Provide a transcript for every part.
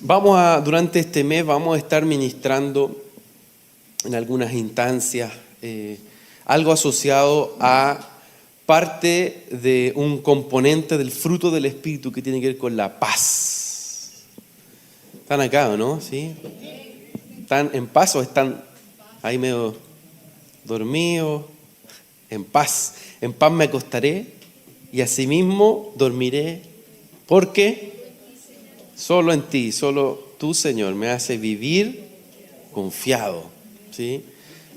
Durante este mes vamos a estar ministrando en algunas instancias algo asociado a parte de un componente del fruto del Espíritu que tiene que ver con la paz. ¿Están acá o no? ¿Sí? ¿Están en paz o están ahí medio dormidos? En paz. En paz me acostaré y asimismo dormiré, porque solo en ti, solo tú, Señor, me hace vivir confiado. ¿Sí?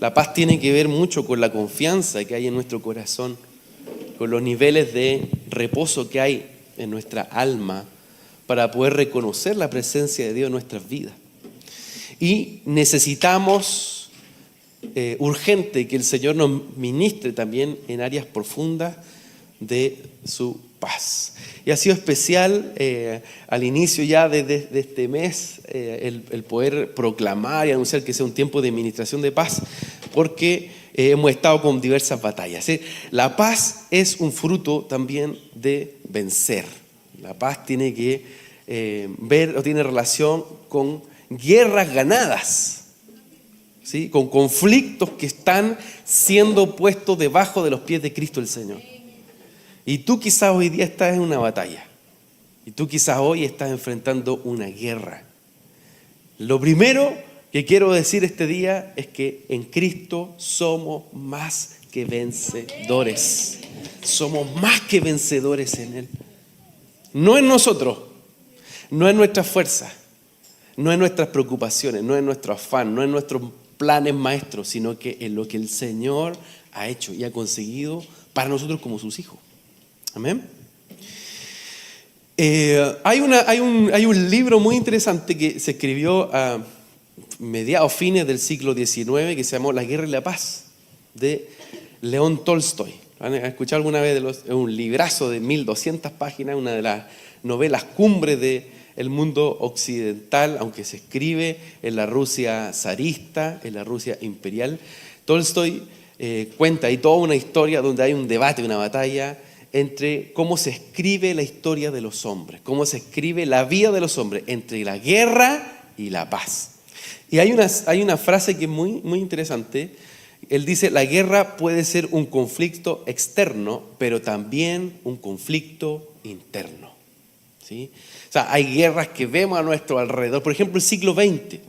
La paz tiene que ver mucho con la confianza que hay en nuestro corazón, con los niveles de reposo que hay en nuestra alma para poder reconocer la presencia de Dios en nuestras vidas. Y necesitamos urgente que el Señor nos ministre también en áreas profundas de su paz. Y ha sido especial al inicio ya de este mes el poder proclamar y anunciar que sea un tiempo de ministración de paz, porque hemos estado con diversas batallas. La paz es un fruto también de vencer. La paz tiene que ver o tiene relación con guerras ganadas, ¿sí? Con conflictos que están siendo puestos debajo de los pies de Cristo el Señor. Y tú quizás hoy día estás en una batalla. Y tú quizás hoy estás enfrentando una guerra. Lo primero que quiero decir este día es que en Cristo somos más que vencedores. Somos más que vencedores en Él. No en nosotros, no en nuestras fuerzas, no en nuestras preocupaciones, no en nuestro afán, no en nuestros planes maestros, sino que en lo que el Señor ha hecho y ha conseguido para nosotros como sus hijos. Amén. Hay un libro muy interesante que se escribió a mediados, fines del siglo XIX, que se llamó La Guerra y la Paz, de León Tolstoy. ¿Han escuchado alguna vez? Es un librazo de 1200 páginas, una de las novelas cumbres del mundo occidental, aunque se escribe en la Rusia zarista, en la Rusia imperial. Tolstoy cuenta ahí toda una historia donde hay un debate, una batalla entre cómo se escribe la historia de los hombres, cómo se escribe la vida de los hombres entre la guerra y la paz. Y hay una frase que es muy, muy interesante. Él dice: la guerra puede ser un conflicto externo, pero también un conflicto interno. ¿Sí? O sea, hay guerras que vemos a nuestro alrededor. Por ejemplo, el siglo XX.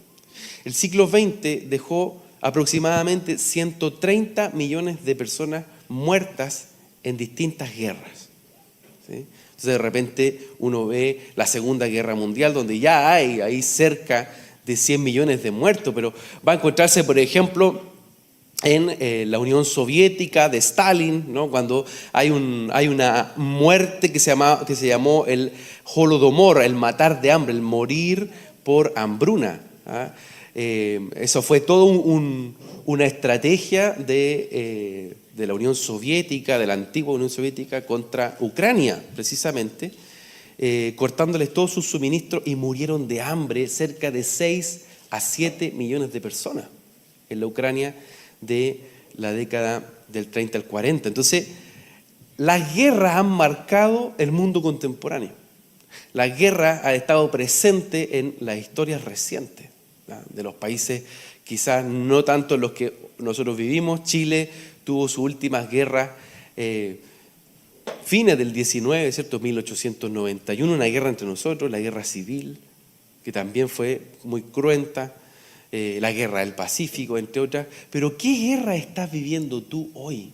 El siglo XX dejó aproximadamente 130 millones de personas muertas en distintas guerras. ¿Sí? Entonces de repente uno ve la Segunda Guerra Mundial, donde ya hay cerca de 100 millones de muertos, pero va a encontrarse, por ejemplo, en la Unión Soviética de Stalin, ¿no? Cuando hay una muerte que se llamó el Holodomor, el matar de hambre, el morir por hambruna. Eso fue todo una estrategia de la Unión Soviética, de la antigua Unión Soviética, contra Ucrania, precisamente, cortándoles todos sus suministros, y murieron de hambre cerca de 6 a 7 millones de personas en la Ucrania de la década del 30 al 40. Entonces, las guerras han marcado el mundo contemporáneo. La guerra ha estado presente en las historias recientes, ¿no? De los países, quizás no tanto en los que nosotros vivimos. Chile tuvo sus últimas guerras fines del 19, ¿cierto? 1891, una guerra entre nosotros, la guerra civil, que también fue muy cruenta, la guerra del Pacífico, entre otras. Pero ¿qué guerra estás viviendo tú hoy?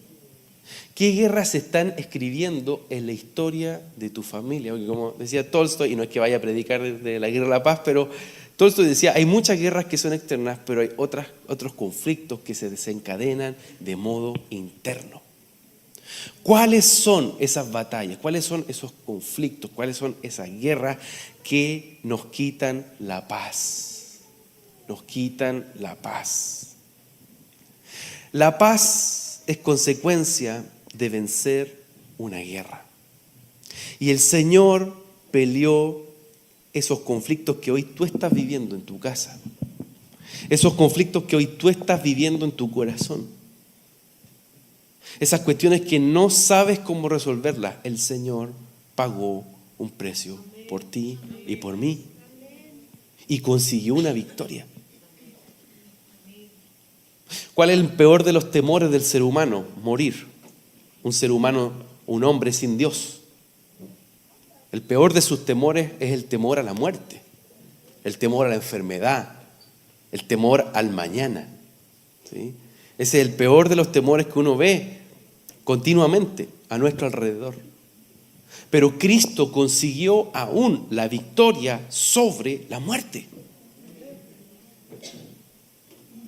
¿Qué guerras se están escribiendo en la historia de tu familia? Porque como decía Tolstoy, y no es que vaya a predicar de la guerra de la paz, pero Tolstoy decía: hay muchas guerras que son externas, pero hay otros conflictos que se desencadenan de modo interno. ¿Cuáles son esas batallas? ¿Cuáles son esos conflictos? ¿Cuáles son esas guerras que nos quitan la paz? Nos quitan la paz. La paz es consecuencia de vencer una guerra. Y el Señor peleó esos conflictos que hoy tú estás viviendo en tu casa. Esos conflictos que hoy tú estás viviendo en tu corazón. Esas cuestiones que no sabes cómo resolverlas. El Señor pagó un precio por ti y por mí. y consiguió una victoria. ¿Cuál es el peor de los temores del ser humano? Morir. Un ser humano, un hombre sin Dios. El peor de sus temores es el temor a la muerte, el temor a la enfermedad, el temor al mañana. ¿Sí? Ese es el peor de los temores que uno ve continuamente a nuestro alrededor. Pero Cristo consiguió aún la victoria sobre la muerte.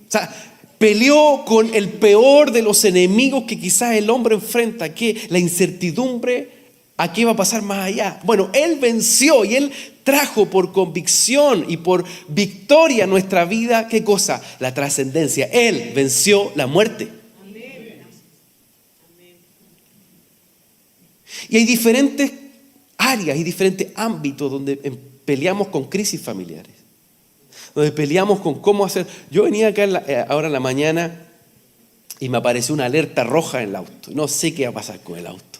O sea, peleó con el peor de los enemigos que quizás el hombre enfrenta, que la incertidumbre a qué va a pasar más allá. Bueno, Él venció y Él trajo por convicción y por victoria a nuestra vida, ¿qué cosa? La trascendencia. Él venció la muerte. Y hay diferentes áreas y diferentes ámbitos donde peleamos con crisis familiares, donde peleamos con cómo hacer. Yo venía acá ahora en la mañana y me apareció una alerta roja en el auto. No sé qué va a pasar con el auto.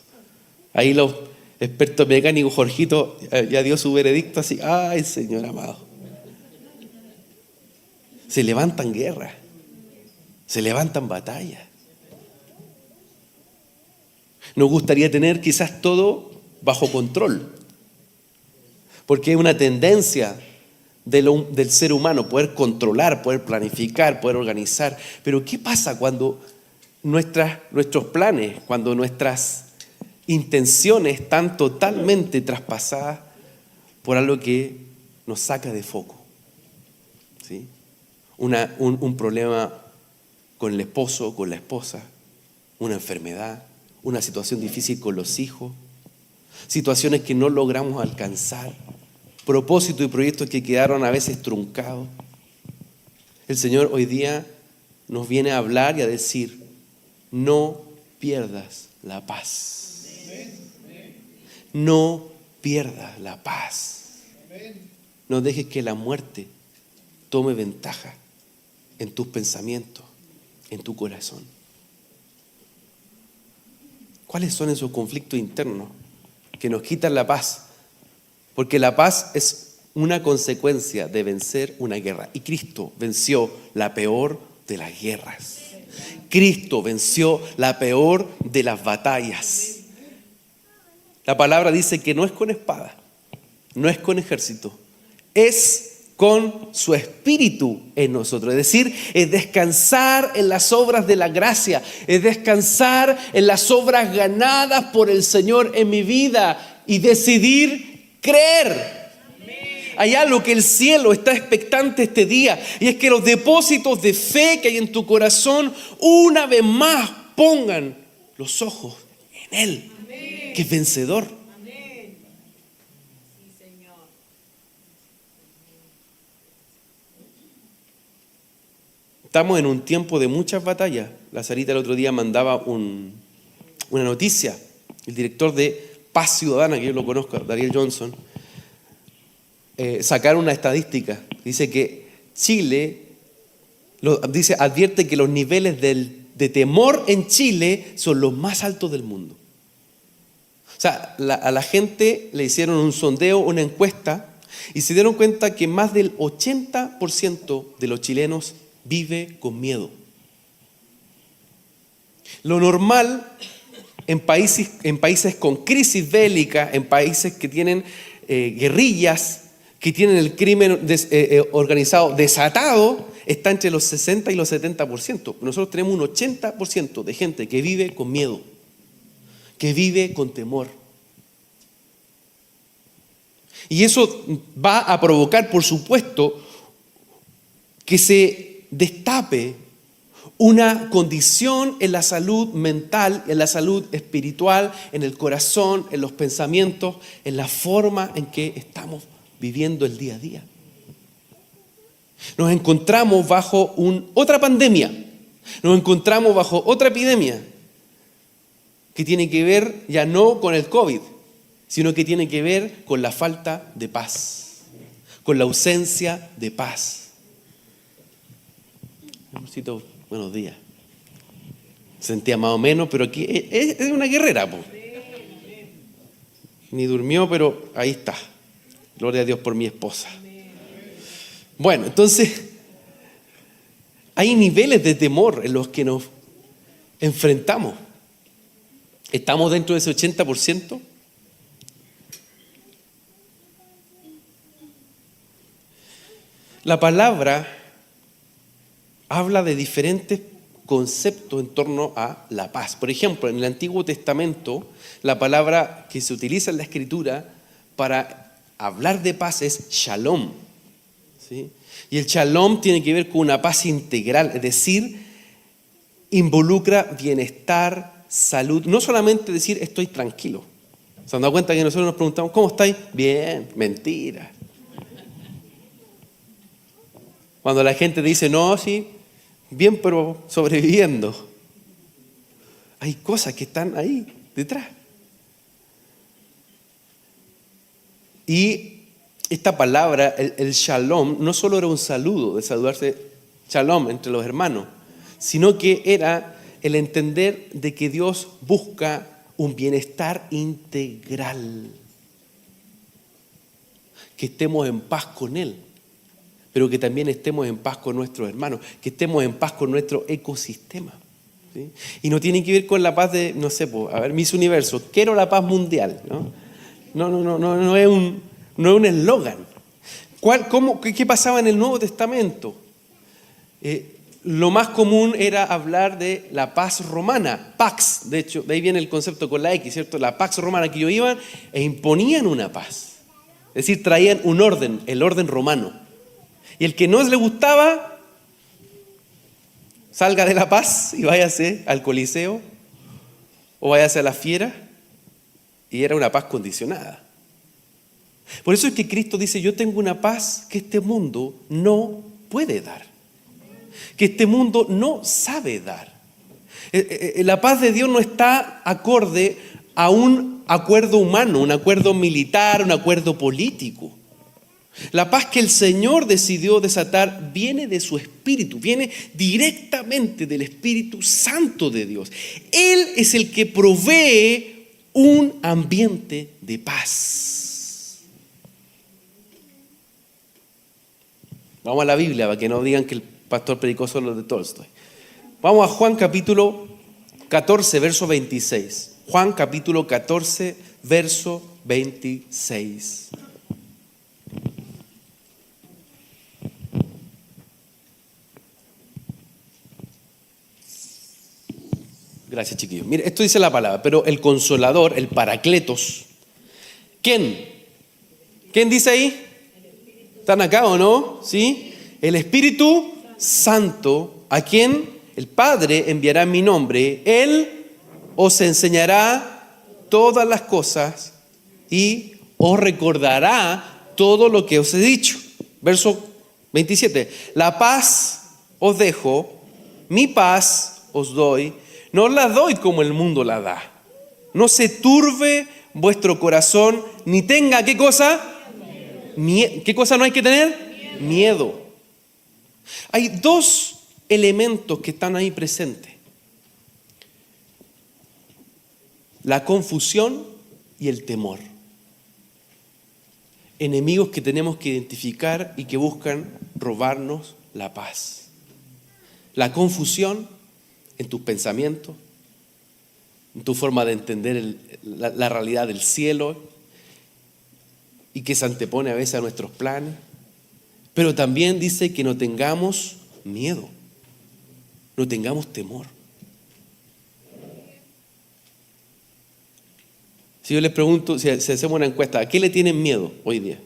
Ahí los expertos mecánicos, Jorgito, ya dio su veredicto así. Ay, Señor amado. Se levantan guerras, se levantan batallas. Nos gustaría tener quizás todo bajo control, porque es una tendencia del ser humano poder controlar, poder planificar, poder organizar. Pero ¿qué pasa cuando nuestros planes, cuando nuestras intenciones están totalmente traspasadas por algo que nos saca de foco? ¿Sí? Un problema con el esposo, con la esposa, una enfermedad, una situación difícil con los hijos, situaciones que no logramos alcanzar, propósitos y proyectos que quedaron a veces truncados. El Señor hoy día nos viene a hablar y a decir: no pierdas la paz. No pierdas la paz. No dejes que la muerte tome ventaja en tus pensamientos, en tu corazón. ¿Cuáles son esos conflictos internos que nos quitan la paz? Porque la paz es una consecuencia de vencer una guerra. Y Cristo venció la peor de las guerras. Cristo venció la peor de las batallas. La palabra dice que no es con espada, no es con ejército, es con su espíritu en nosotros. Es decir, es descansar en las obras de la gracia, es descansar en las obras ganadas por el Señor en mi vida y decidir creer. Hay algo que el cielo está expectante este día, y es que los depósitos de fe que hay en tu corazón una vez más pongan los ojos en Él, que es vencedor. Estamos en un tiempo de muchas batallas. La Sarita el otro día mandaba una noticia. El director de Paz Ciudadana, que yo lo conozco, Daniel Johnson, sacaron una estadística. Dice que Chile, advierte que los niveles de temor en Chile son los más altos del mundo. O sea, a la gente le hicieron un sondeo, una encuesta, y se dieron cuenta que más del 80% de los chilenos vive con miedo. Lo normal en países con crisis bélica, en países que tienen guerrillas, que tienen el crimen organizado desatado, está entre los 60 y los 70%. Nosotros tenemos un 80% de gente que vive con miedo, que vive con temor. Y eso va a provocar, por supuesto, que se destape una condición en la salud mental, en la salud espiritual, en el corazón, en los pensamientos, en la forma en que estamos viviendo el día a día. Nos encontramos bajo otra pandemia, nos encontramos bajo otra epidemia que tiene que ver ya no con el COVID, sino que tiene que ver con la falta de paz, con la ausencia de paz. Amorcito, buenos días. Sentía más o menos, pero aquí es una guerrera, po. Ni durmió, pero ahí está. Gloria a Dios por mi esposa. Bueno, entonces hay niveles de temor en los que nos enfrentamos. ¿Estamos dentro de ese 80%? La palabra habla de diferentes conceptos en torno a la paz. Por ejemplo, en el Antiguo Testamento, la palabra que se utiliza en la Escritura para hablar de paz es shalom, ¿sí? Y el shalom tiene que ver con una paz integral, es decir, involucra bienestar, salud. No solamente decir estoy tranquilo. ¿Se han dado cuenta que nosotros nos preguntamos ¿cómo estáis? Bien, mentira. Cuando la gente dice no, sí, bien, pero sobreviviendo. Hay cosas que están ahí detrás. Y esta palabra, el shalom, no solo era un saludo, de saludarse shalom entre los hermanos, sino que era el entender de que Dios busca un bienestar integral. Que estemos en paz con Él, pero que también estemos en paz con nuestros hermanos, que estemos en paz con nuestro ecosistema, ¿sí? Y no tiene que ver con la paz de, no sé, Miss Universo, quiero la paz mundial, ¿no? No es un eslogan. ¿Qué pasaba en el Nuevo Testamento? Lo más común era hablar de la paz romana, pax, de hecho, de ahí viene el concepto con la X, ¿cierto? La pax romana, que ellos iban e imponían una paz. Es decir, traían un orden, el orden romano. Y el que no le gustaba, salga de la paz y váyase al Coliseo o váyase a la fiera. Y era una paz condicionada. Por eso es que Cristo dice, yo tengo una paz que este mundo no puede dar, que este mundo no sabe dar. La paz de Dios no está acorde a un acuerdo humano, un acuerdo militar, un acuerdo político. La paz que el Señor decidió desatar viene de su Espíritu, viene directamente del Espíritu Santo de Dios. Él es el que provee un ambiente de paz. Vamos a la Biblia para que no digan que el pastor predicó solo de Tolstoy. Vamos a Juan capítulo 14, verso 26. Juan capítulo 14, verso 26. Gracias, chiquillos. Mire, esto dice la palabra, pero el Consolador, el Paracletos, ¿quién? ¿Quién dice ahí? ¿Están acá o no? ¿Sí? El Espíritu Santo, ¿a quién? El Padre enviará en mi nombre. Él os enseñará todas las cosas y os recordará todo lo que os he dicho. Verso 27. La paz os dejo, mi paz os doy. No os la doy como el mundo la da. No se turbe vuestro corazón, ni tenga, ¿qué cosa? ¿Qué cosa no hay que tener? Miedo. Hay dos elementos que están ahí presentes: la confusión y el temor. Enemigos que tenemos que identificar y que buscan robarnos la paz. La confusión en tus pensamientos, en tu forma de entender la realidad del cielo, y que se antepone a veces a nuestros planes. Pero también dice que no tengamos miedo, no tengamos temor. Si yo les pregunto, si hacemos una encuesta, ¿a qué le tienen miedo hoy día?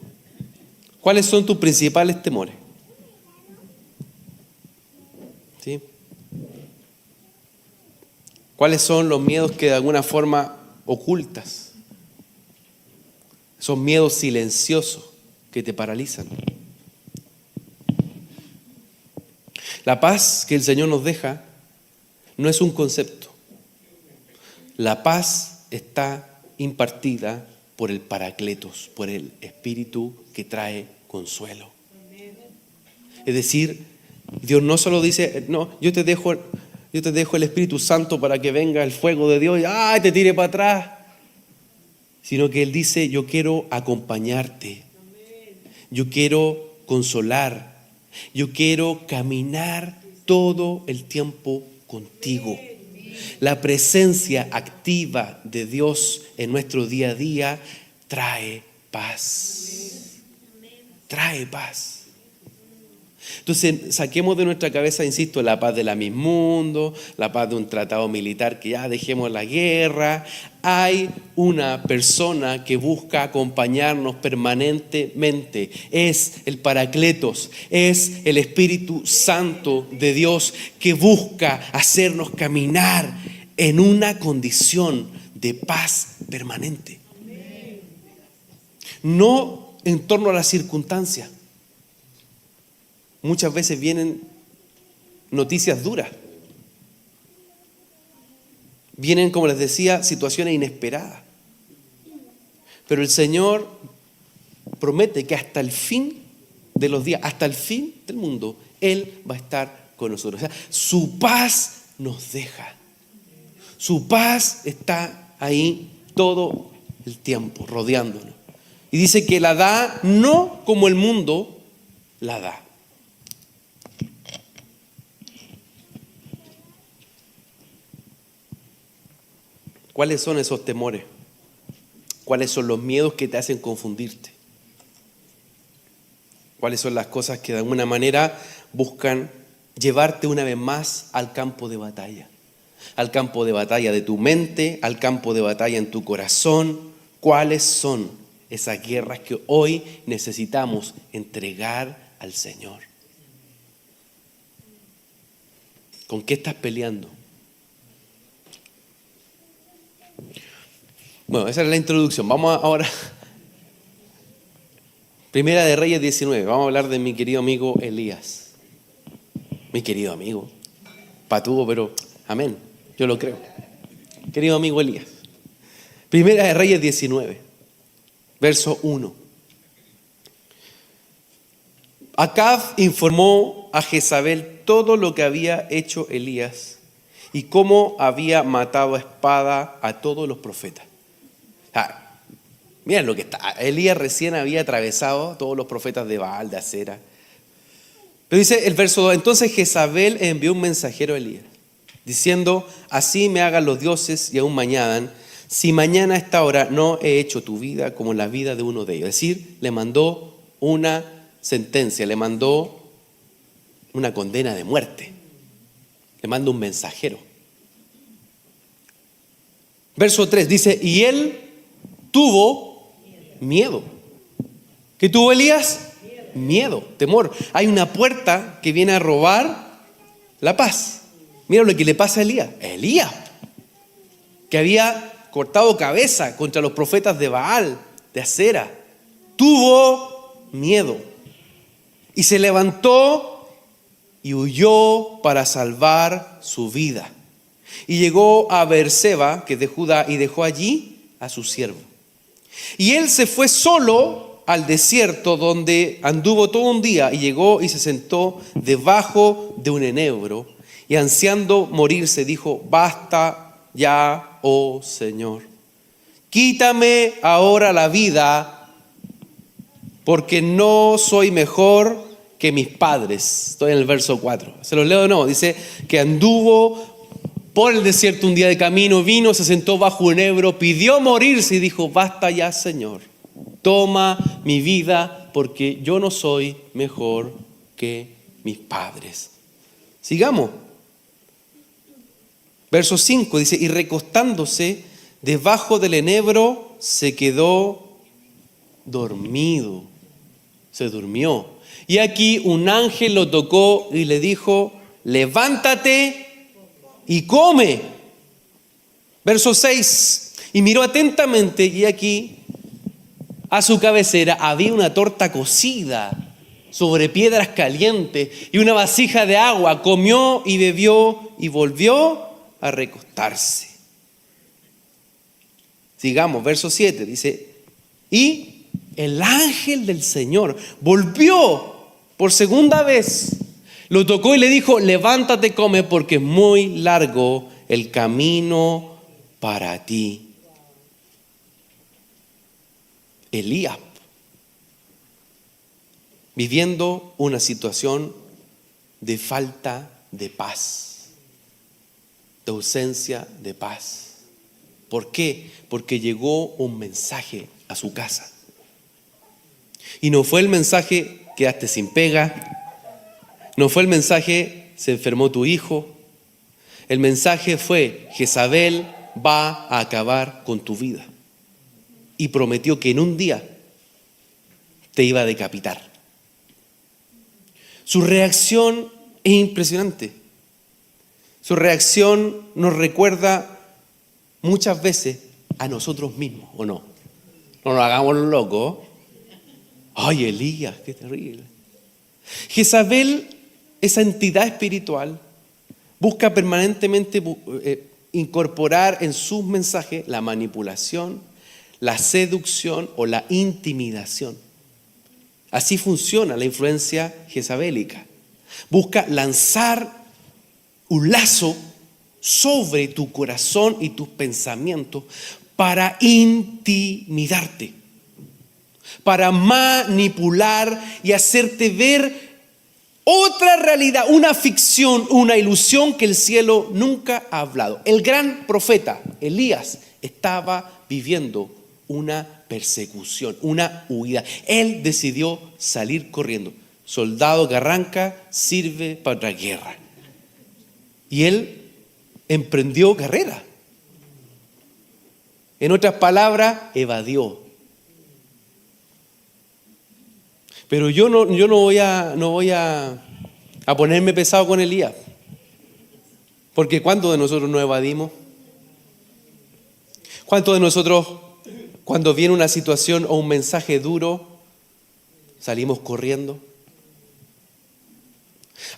¿Cuáles son tus principales temores? ¿Sí? ¿Cuáles son los miedos que de alguna forma ocultas? Son miedos silenciosos que te paralizan. La paz que el Señor nos deja no es un concepto. La paz está impartida por el Paracletos, por el Espíritu que trae consuelo. Es decir, Dios no solo dice, no, yo te dejo el Espíritu Santo para que venga el fuego de Dios y te tire para atrás, sino que Él dice, yo quiero acompañarte, yo quiero consolar, Yo quiero caminar todo el tiempo contigo. La presencia activa de Dios en nuestro día a día trae paz. Trae paz. Entonces, saquemos de nuestra cabeza, insisto, la paz del mundo, la paz de un tratado militar, que ya dejemos la guerra. Hay una persona que busca acompañarnos permanentemente. Es el Paracletos, es el Espíritu Santo de Dios que busca hacernos caminar en una condición de paz permanente. No en torno a las circunstancias. Muchas veces vienen noticias duras. Vienen, como les decía, situaciones inesperadas. Pero el Señor promete que hasta el fin de los días, hasta el fin del mundo, Él va a estar con nosotros. O sea, su paz nos deja. Su paz está ahí todo el tiempo, rodeándonos. Y dice que la da no como el mundo la da. ¿Cuáles son esos temores? ¿Cuáles son los miedos que te hacen confundirte? ¿Cuáles son las cosas que de alguna manera buscan llevarte una vez más al campo de batalla? Al campo de batalla de tu mente, al campo de batalla en tu corazón. ¿Cuáles son esas guerras que hoy necesitamos entregar al Señor? ¿Con qué estás peleando? Bueno, esa es la introducción. Vamos ahora. Primera de Reyes 19. Vamos a hablar de mi querido amigo Elías. Mi querido amigo. Patudo, pero amén. Yo lo creo. Querido amigo Elías. Primera de Reyes 19. Verso 1. Acab informó a Jezabel todo lo que había hecho Elías y cómo había matado a espada a todos los profetas. Miren lo que está. Elías recién había atravesado todos los profetas de Baal, de Acera. Pero dice el verso 2, entonces Jezabel envió un mensajero a Elías, diciendo, así me hagan los dioses y aún me añadan, si mañana a esta hora no he hecho tu vida como la vida de uno de ellos. Es decir, le mandó una sentencia, le mandó una condena de muerte. Le manda un mensajero. Verso 3 dice, y él tuvo miedo. ¿Qué tuvo Elías? Miedo, temor. Hay una puerta que viene a robar la paz. Mira lo que le pasa a Elías. Elías, que había cortado cabeza contra los profetas de Baal, de Acera, tuvo miedo y se levantó y huyó para salvar su vida. Y llegó a Beerseba, que es de Judá, y dejó allí a su siervo. Y él se fue solo al desierto, donde anduvo todo un día, y llegó y se sentó debajo de un enebro, y ansiando morirse dijo, basta ya, oh Señor, quítame ahora la vida, porque no soy mejor que mis padres. Estoy en el verso 4. Se los leo de nuevo. Dice que anduvo por el desierto un día de camino, vino, se sentó bajo un enebro, pidió morirse y dijo, basta ya, Señor, toma mi vida, porque yo no soy mejor que mis padres. Sigamos. Verso 5 dice, y recostándose debajo del enebro se quedó dormido. Se durmió. Y aquí un ángel lo tocó y le dijo, levántate y come. Verso 6. Y miró atentamente y aquí a su cabecera había una torta cocida sobre piedras calientes y una vasija de agua. Comió y bebió y volvió a recostarse. Sigamos, verso 7 dice, y el ángel del Señor volvió por segunda vez, lo tocó y le dijo, levántate, come, porque es muy largo el camino para ti. Elías, viviendo una situación de falta de paz, de ausencia de paz. ¿Por qué? Porque llegó un mensaje a su casa. Y no fue el mensaje: quedaste sin pega. No fue el mensaje: se enfermó tu hijo. El mensaje fue: Jezabel va a acabar con tu vida. Y prometió que en un día te iba a decapitar. Su reacción es impresionante. Su reacción nos recuerda muchas veces a nosotros mismos, ¿o no? No nos hagamos locos. Ay, Elías, qué terrible. Jezabel, esa entidad espiritual, busca permanentemente incorporar en sus mensajes la manipulación, la seducción o la intimidación. Así funciona la influencia jezabélica. Busca lanzar un lazo sobre tu corazón y tus pensamientos para intimidarte, para manipular y hacerte ver otra realidad, una ficción, una ilusión que el cielo nunca ha hablado. El gran profeta Elías estaba viviendo una persecución, una huida. Él decidió salir corriendo. Soldado que arranca sirve para otra guerra. Y él emprendió carrera. En otras palabras, evadió. Pero yo no voy a ponerme pesado con Elías. Porque ¿cuántos de nosotros nos evadimos? ¿Cuántos de nosotros, cuando viene una situación o un mensaje duro, salimos corriendo?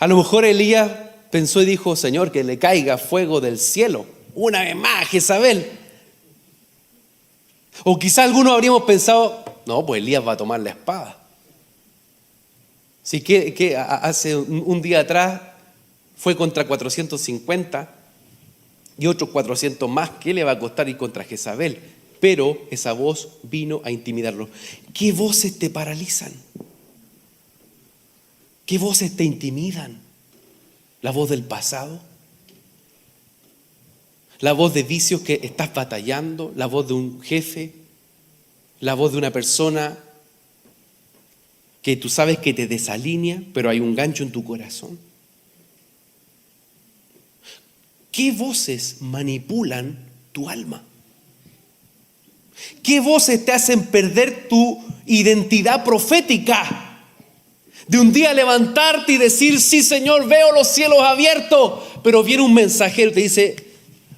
A lo mejor Elías pensó y dijo: Señor, que le caiga fuego del cielo una vez más a Jezabel. O quizá algunos habríamos pensado: no, pues Elías va a tomar la espada. Sí, que hace un día atrás fue contra 450 y otros 400 más. ¿Qué le va a costar ir contra Jezabel? Pero esa voz vino a intimidarlo. ¿Qué voces te paralizan? ¿Qué voces te intimidan? ¿La voz del pasado? ¿La voz de vicios que estás batallando? ¿La voz de un jefe? ¿La voz de una persona que tú sabes que te desalinea, pero hay un gancho en tu corazón? ¿Qué voces manipulan tu alma? ¿Qué voces te hacen perder tu identidad profética? De un día levantarte y decir: sí, Señor, veo los cielos abiertos, pero viene un mensajero y te dice: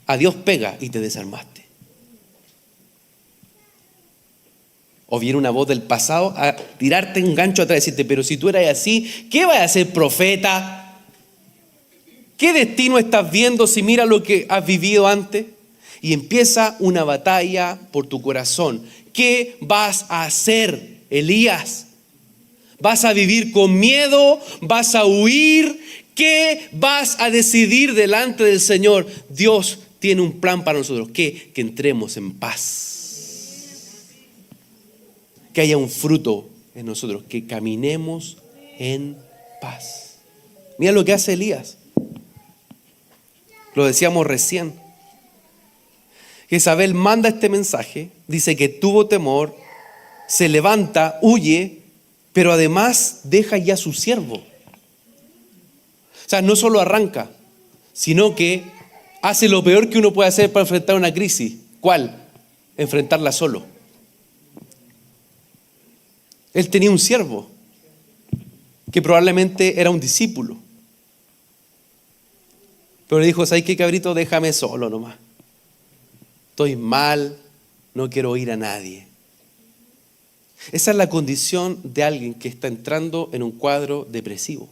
adiós pega, y te desarmaste. O viene una voz del pasado a tirarte un gancho atrás y decirte: pero si tú eras así, ¿qué vas a ser profeta? ¿Qué destino estás viendo si mira lo que has vivido antes? Y empieza una batalla por tu corazón. ¿Qué vas a hacer, Elías? ¿Vas a vivir con miedo? ¿Vas a huir? ¿Qué vas a decidir delante del Señor? Dios tiene un plan para nosotros. Que entremos en paz. Que haya un fruto en nosotros. Que caminemos en paz. Mira lo que hace Elías. Lo decíamos recién. Jezabel manda este mensaje. Dice que tuvo temor. Se levanta, huye. Pero además deja ya a su siervo. O sea, no solo arranca, sino que hace lo peor que uno puede hacer para enfrentar una crisis. ¿Cuál? Enfrentarla solo. Él tenía un siervo que probablemente era un discípulo. Pero le dijo: ¿sabes qué, cabrito? Déjame solo nomás. Estoy mal, no quiero oír a nadie. Esa es la condición de alguien que está entrando en un cuadro depresivo.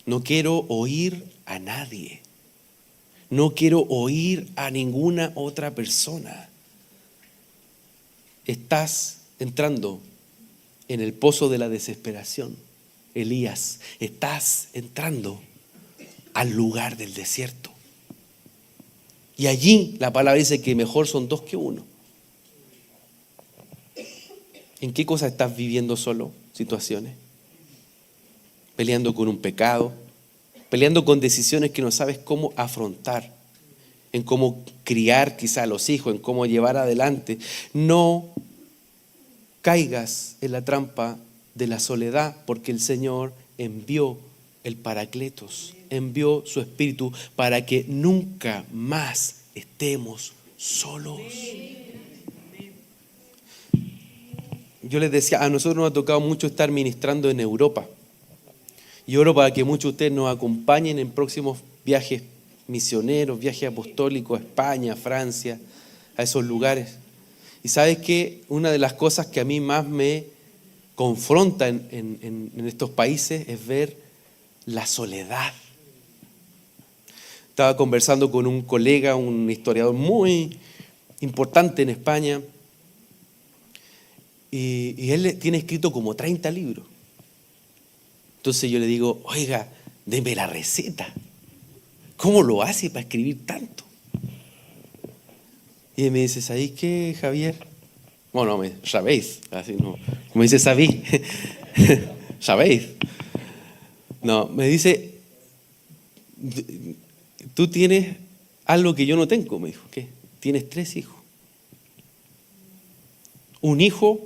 No quiero oír a nadie. No quiero oír a ninguna otra persona. Estás entrando en el pozo de la desesperación. Elías, estás entrando al lugar del desierto. Y allí la palabra dice que mejor son dos que uno. ¿En qué cosas estás viviendo solo? Situaciones. Peleando con un pecado, peleando con decisiones que no sabes cómo afrontar, en cómo criar quizá a los hijos, en cómo llevar adelante. No caigas en la trampa de la soledad, porque el Señor envió el Paracletos, envió su Espíritu para que nunca más estemos solos. Yo les decía, a nosotros nos ha tocado mucho estar ministrando en Europa. Y oro para que muchos de ustedes nos acompañen en próximos viajes misioneros, viajes apostólicos a España, a Francia, a esos lugares. Y sabes que una de las cosas que a mí más me confronta en estos países es ver la soledad. Estaba conversando con un colega, un historiador muy importante en España, y él tiene escrito como 30 libros. Entonces yo le digo, oiga, deme la receta. ¿Cómo lo hace para escribir tanto? Y él me dice, ¿sabéis qué, Javier? Bueno, sabéis, así no. Me dice, sabí. Sabéis. No, me dice, tú tienes algo que yo no tengo, me dijo. ¿Qué? Tienes 3 hijos. Un hijo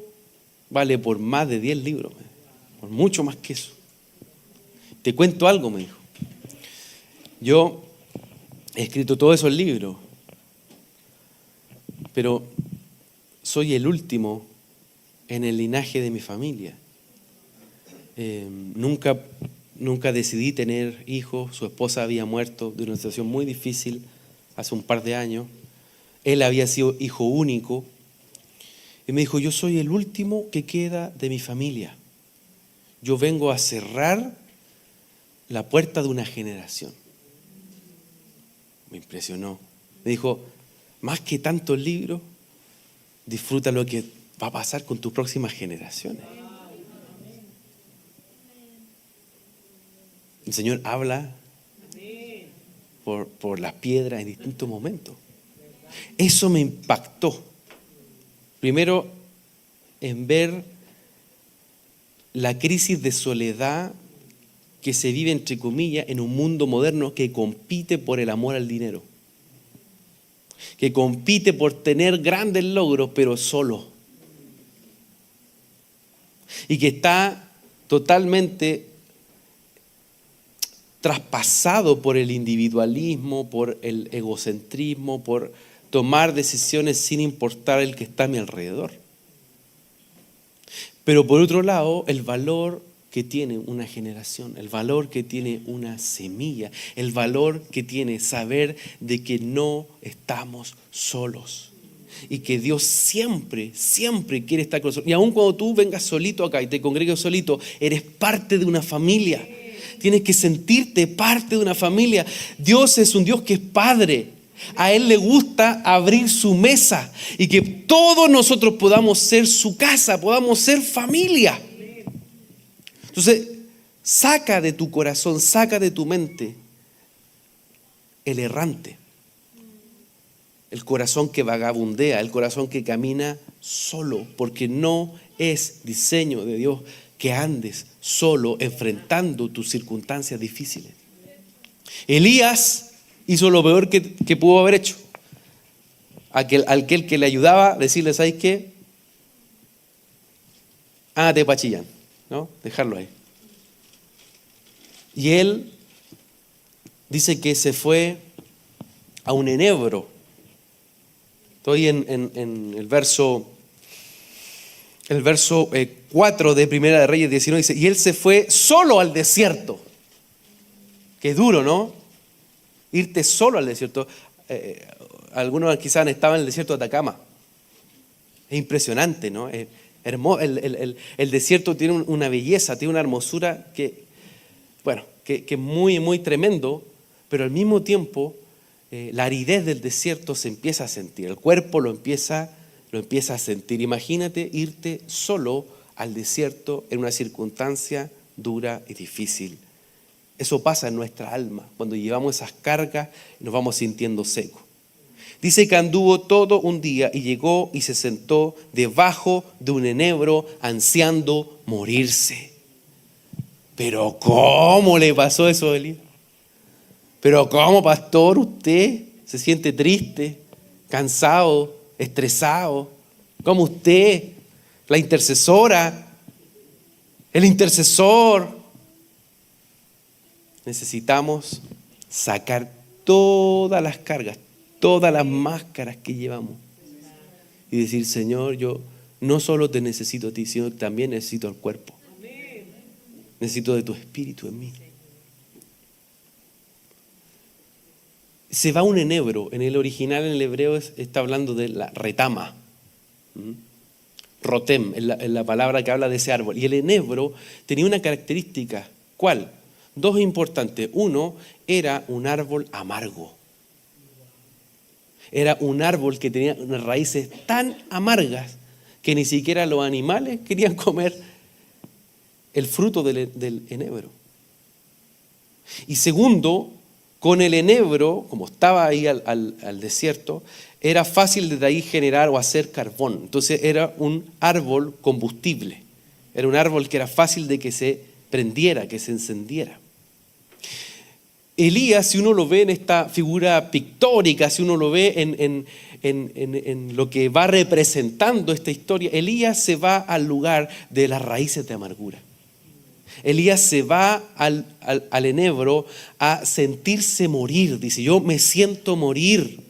vale por más de 10 libros, por mucho más que eso. Te cuento algo, me dijo. Yo he escrito todos esos libros, pero soy el último en el linaje de mi familia. Nunca decidí tener hijos. Su esposa había muerto de una situación muy difícil hace un par de años. Él había sido hijo único. Y me dijo, yo soy el último que queda de mi familia. Yo vengo a cerrar la puerta de una generación. Me impresionó. Me dijo, más que tantos libros, disfruta lo que va a pasar con tus próximas generaciones. El Señor habla por las piedras en distintos momentos. Eso me impactó. Primero, en ver la crisis de soledad que se vive, entre comillas, en un mundo moderno que compite por el amor al dinero, que compite por tener grandes logros, pero solo, y que está totalmente traspasado por el individualismo, por el egocentrismo, por tomar decisiones sin importar el que está a mi alrededor. Pero por otro lado, el valor que tiene una generación, el valor que tiene una semilla, el valor que tiene saber de que no estamos solos y que Dios siempre, siempre quiere estar con nosotros. Y aun cuando tú vengas solito acá y te congregues solito, eres parte de una familia. Tienes que sentirte parte de una familia. Dios es un Dios que es Padre. A Él le gusta abrir su mesa y que todos nosotros podamos ser su casa, podamos ser familia. Entonces, saca de tu corazón, saca de tu mente el errante, el corazón que vagabundea, el corazón que camina solo, porque no es diseño de Dios que andes solo enfrentando tus circunstancias difíciles. Elías hizo lo peor que pudo haber hecho. Aquel que le ayudaba, decirle, ¿sabes qué? Ándate pa' Chillán, ¿no? Dejarlo ahí. Y él dice que se fue a un enebro. Estoy en el verso 4 de Primera de Reyes 19, dice, y él se fue solo al desierto. Qué duro, ¿no? Irte solo al desierto. Algunos quizás han estado en el desierto de Atacama. Es impresionante, ¿no? El desierto tiene una belleza, tiene una hermosura que es muy, muy tremendo, pero al mismo tiempo la aridez del desierto se empieza a sentir. El cuerpo lo empieza a sentir. Imagínate irte solo al desierto en una circunstancia dura y difícil. Eso pasa en nuestra alma, cuando llevamos esas cargas y nos vamos sintiendo secos. Dice que anduvo todo un día y llegó y se sentó debajo de un enebro ansiando morirse. Pero ¿cómo le pasó eso a Elías? Pero ¿cómo, pastor, usted se siente triste, cansado, estresado? ¿Cómo usted, la intercesora, el intercesor? Necesitamos sacar todas las cargas, todas las máscaras que llevamos y decir: Señor, yo no solo te necesito a ti, sino que también necesito el cuerpo. Necesito de tu espíritu en mí. Se va un enebro. En el original, en el hebreo, está hablando de la retama. Rotem, es la palabra que habla de ese árbol. Y el enebro tenía una característica. ¿Cuál? Dos importantes. Uno, era un árbol amargo. Era un árbol que tenía unas raíces tan amargas que ni siquiera los animales querían comer el fruto del enebro. Y segundo, con el enebro, como estaba ahí al desierto, era fácil de ahí generar o hacer carbón. Entonces era un árbol combustible. Era un árbol que era fácil de que se prendiera, que se encendiera. Elías, si uno lo ve en esta figura pictórica, si uno lo ve en lo que va representando esta historia, Elías se va al lugar de las raíces de amargura. Elías se va al enebro a sentirse morir. Dice: yo me siento morir.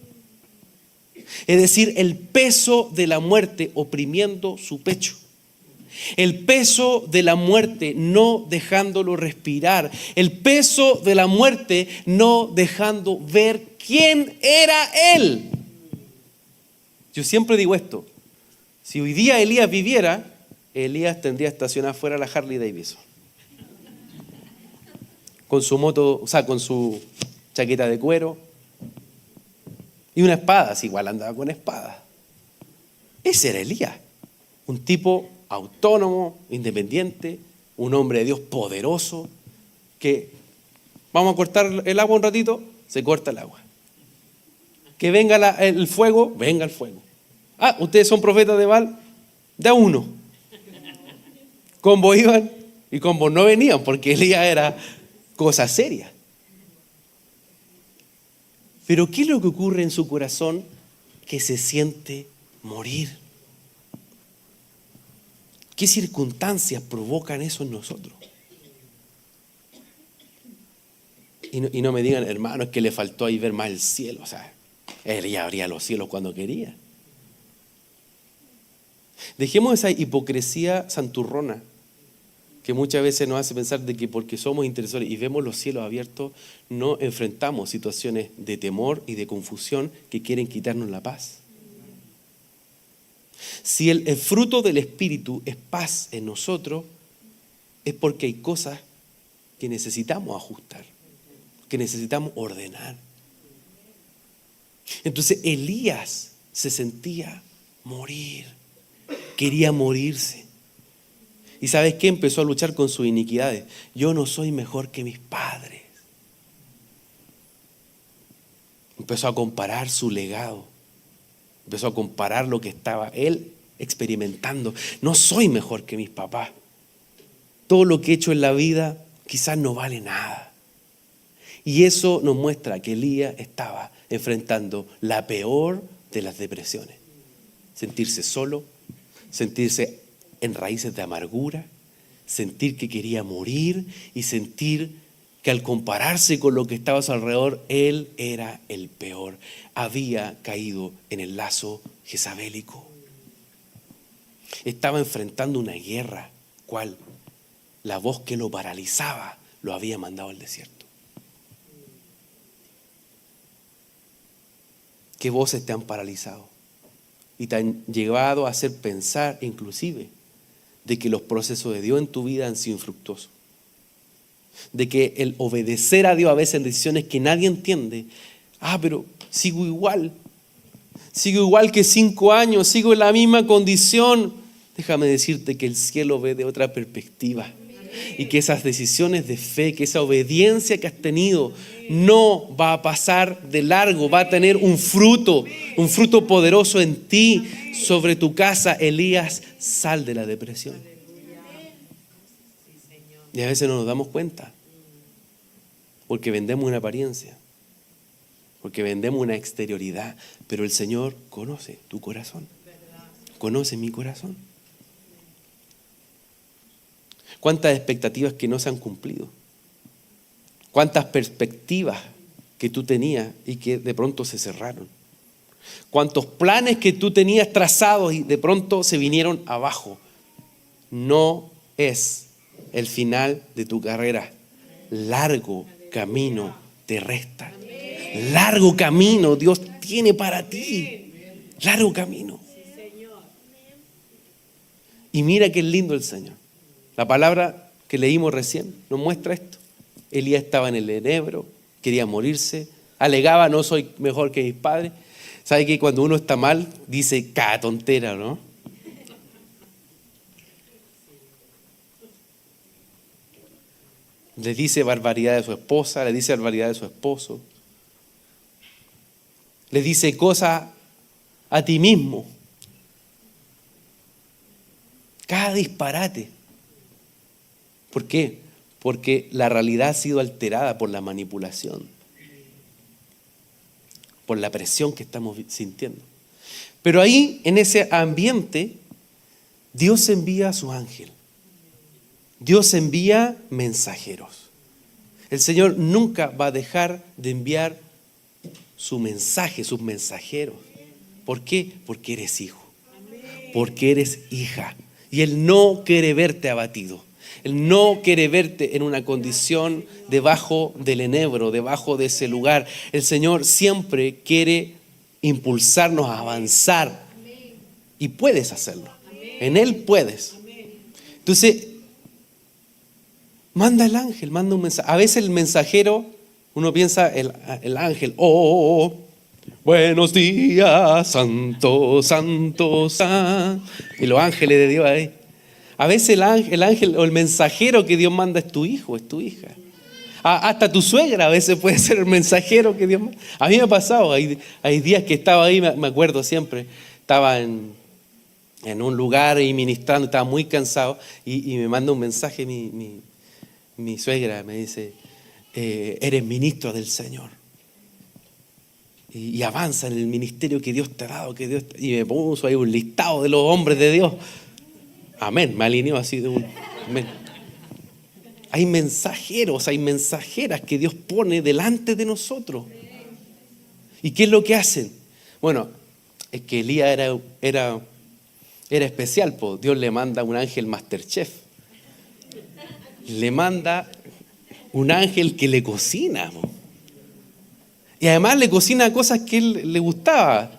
Es decir, el peso de la muerte oprimiendo su pecho. El peso de la muerte no dejándolo respirar. El peso de la muerte no dejando ver quién era él. Yo siempre digo esto: si hoy día Elías viviera, Elías tendría estacionada fuera la Harley Davidson, con su moto, o sea, con su chaqueta de cuero y una espada. Si igual andaba con espada. Ese era Elías, un tipo autónomo, independiente, un hombre de Dios poderoso, que vamos a cortar el agua un ratito, se corta el agua. Que venga el fuego, venga el fuego. Ah, ustedes son profetas de Baal, de a uno. Con vos iban y con vos no venían, porque Elías era cosa seria. Pero ¿qué es lo que ocurre en su corazón? Que se siente morir. ¿Qué circunstancias provocan eso en nosotros? Y no me digan: hermano, es que le faltó ahí ver más el cielo. O sea, él ya abría los cielos cuando quería. Dejemos esa hipocresía santurrona que muchas veces nos hace pensar de que porque somos intercesores y vemos los cielos abiertos, no enfrentamos situaciones de temor y de confusión que quieren quitarnos la paz. Si el fruto del Espíritu es paz en nosotros, es porque hay cosas que necesitamos ajustar, que necesitamos ordenar. Entonces Elías se sentía morir, quería morirse. ¿Y sabes qué? Empezó a luchar con sus iniquidades. Yo no soy mejor que mis padres. Empezó a comparar su legado. Empezó a comparar lo que estaba él experimentando. No soy mejor que mis papás. Todo lo que he hecho en la vida quizás no vale nada. Y eso nos muestra que Elías estaba enfrentando la peor de las depresiones. Sentirse solo, sentirse en raíces de amargura, sentir que quería morir y sentir que al compararse con lo que estaba a su alrededor, él era el peor. Había caído en el lazo jezabélico. Estaba enfrentando una guerra, cual la voz que lo paralizaba lo había mandado al desierto. ¿Qué voces te han paralizado? Y te han llevado a hacer pensar inclusive de que los procesos de Dios en tu vida han sido infructuosos. De que el obedecer a Dios a veces en decisiones que nadie entiende. Pero sigo igual que 5 años, sigo en la misma condición. Déjame decirte que el cielo ve de otra perspectiva. y que esas decisiones de fe, que esa obediencia que has tenido no va a pasar de largo, va a tener un fruto poderoso en ti, sobre tu casa. Elías, sal de la depresión. Y a veces no nos damos cuenta, porque vendemos una apariencia, porque vendemos una exterioridad, pero el Señor conoce tu corazón, conoce mi corazón. ¿Cuántas expectativas que no se han cumplido? ¿Cuántas perspectivas que tú tenías y que de pronto se cerraron? ¿Cuántos planes que tú tenías trazados y de pronto se vinieron abajo? No es el final de tu carrera. Largo camino te resta. Largo camino Dios tiene para ti. Largo camino. Y mira qué lindo el Señor. La palabra que leímos recién nos muestra esto. Elías estaba en el enebro, quería morirse, alegaba: no soy mejor que mis padres. ¿Sabe que cuando uno está mal dice cada tontera, no? Le dice barbaridad de su esposa, le dice barbaridad de su esposo, le dice cosas a ti mismo. Cada disparate. ¿Por qué? Porque la realidad ha sido alterada por la manipulación, por la presión que estamos sintiendo. Pero ahí, en ese ambiente, Dios envía a su ángel. Dios envía mensajeros. El Señor nunca va a dejar de enviar su mensaje, sus mensajeros. ¿Por qué? Porque eres hijo, porque eres hija. Y Él no quiere verte abatido. Él no quiere verte en una condición debajo del enebro, debajo de ese lugar. El Señor siempre quiere impulsarnos a avanzar. Y puedes hacerlo. En Él puedes. Entonces, manda el ángel, manda un mensaje. A veces el mensajero, uno piensa, el ángel, buenos días, santo, santo, santo. Y los ángeles de Dios ahí. A veces el ángel o el mensajero que Dios manda es tu hijo, es tu hija. Hasta tu suegra a veces puede ser el mensajero que Dios manda. A mí me ha pasado, hay días que estaba ahí, me acuerdo siempre, estaba en un lugar y ministrando, estaba muy cansado y me manda un mensaje mi suegra, me dice: eres ministro del Señor. Y avanza en el ministerio que Dios te ha dado, y me puso ahí un listado de los hombres de Dios. Amén, me alineó así de un amén. Hay mensajeros, hay mensajeras que Dios pone delante de nosotros. ¿Y qué es lo que hacen? Bueno, es que Elías era especial, pues Dios le manda un ángel Masterchef. Le manda un ángel que le cocina. Y además le cocina cosas que él le gustaba.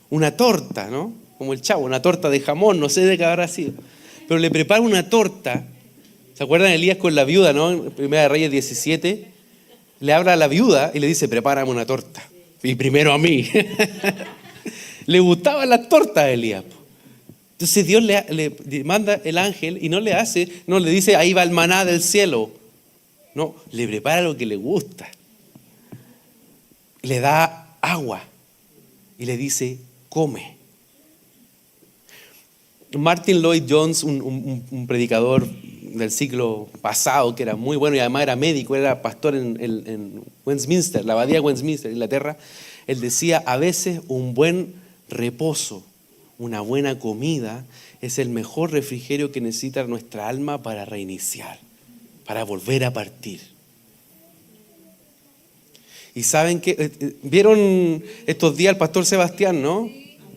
Una torta, ¿no? Como el Chavo, una torta de jamón, no sé de qué habrá sido. Pero le prepara una torta. ¿Se acuerdan de Elías con la viuda, no? En Primera de Reyes 17. Le habla a la viuda y le dice: prepárame una torta. Y primero a mí. Le gustaban las tortas a Elías. Entonces Dios le manda el ángel y no le dice: ahí va el maná del cielo. No, le prepara lo que le gusta. Le da agua y le dice: come. Martin Lloyd Jones, un predicador del siglo pasado que era muy bueno y además era médico, era pastor en Westminster, la abadía de Westminster, Inglaterra. Él decía: a veces un buen reposo, una buena comida es el mejor refrigerio que necesita nuestra alma para reiniciar, para volver a partir. Y saben que vieron estos días al pastor Sebastián, ¿no?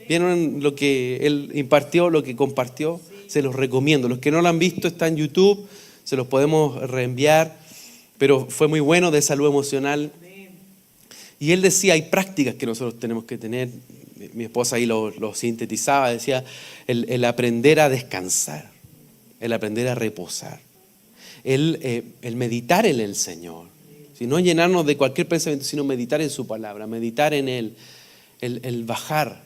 ¿Vieron lo que él impartió, lo que compartió? Se los recomiendo. Los que no lo han visto, está en YouTube, se los podemos reenviar, pero fue muy bueno, de salud emocional. Y él decía: hay prácticas que nosotros tenemos que tener. Mi esposa ahí lo sintetizaba, decía: el aprender a descansar, el aprender a reposar, el meditar en el Señor. Si no llenarnos de cualquier pensamiento, sino meditar en su palabra, meditar en Él. El bajar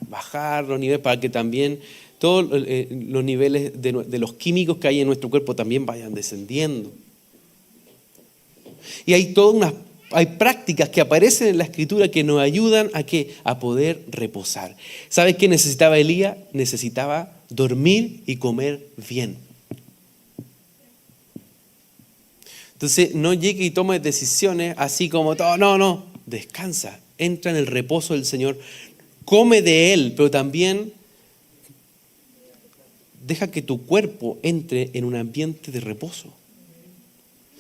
los niveles para que también todos los niveles de los químicos que hay en nuestro cuerpo también vayan descendiendo. Y hay prácticas que aparecen en la Escritura que nos ayudan a poder reposar. ¿Sabes qué necesitaba Elías? Necesitaba dormir y comer bien. Entonces, no llegue y tome decisiones así como todo. No. Descansa. Entra en el reposo del Señor. Come de Él, pero también deja que tu cuerpo entre en un ambiente de reposo.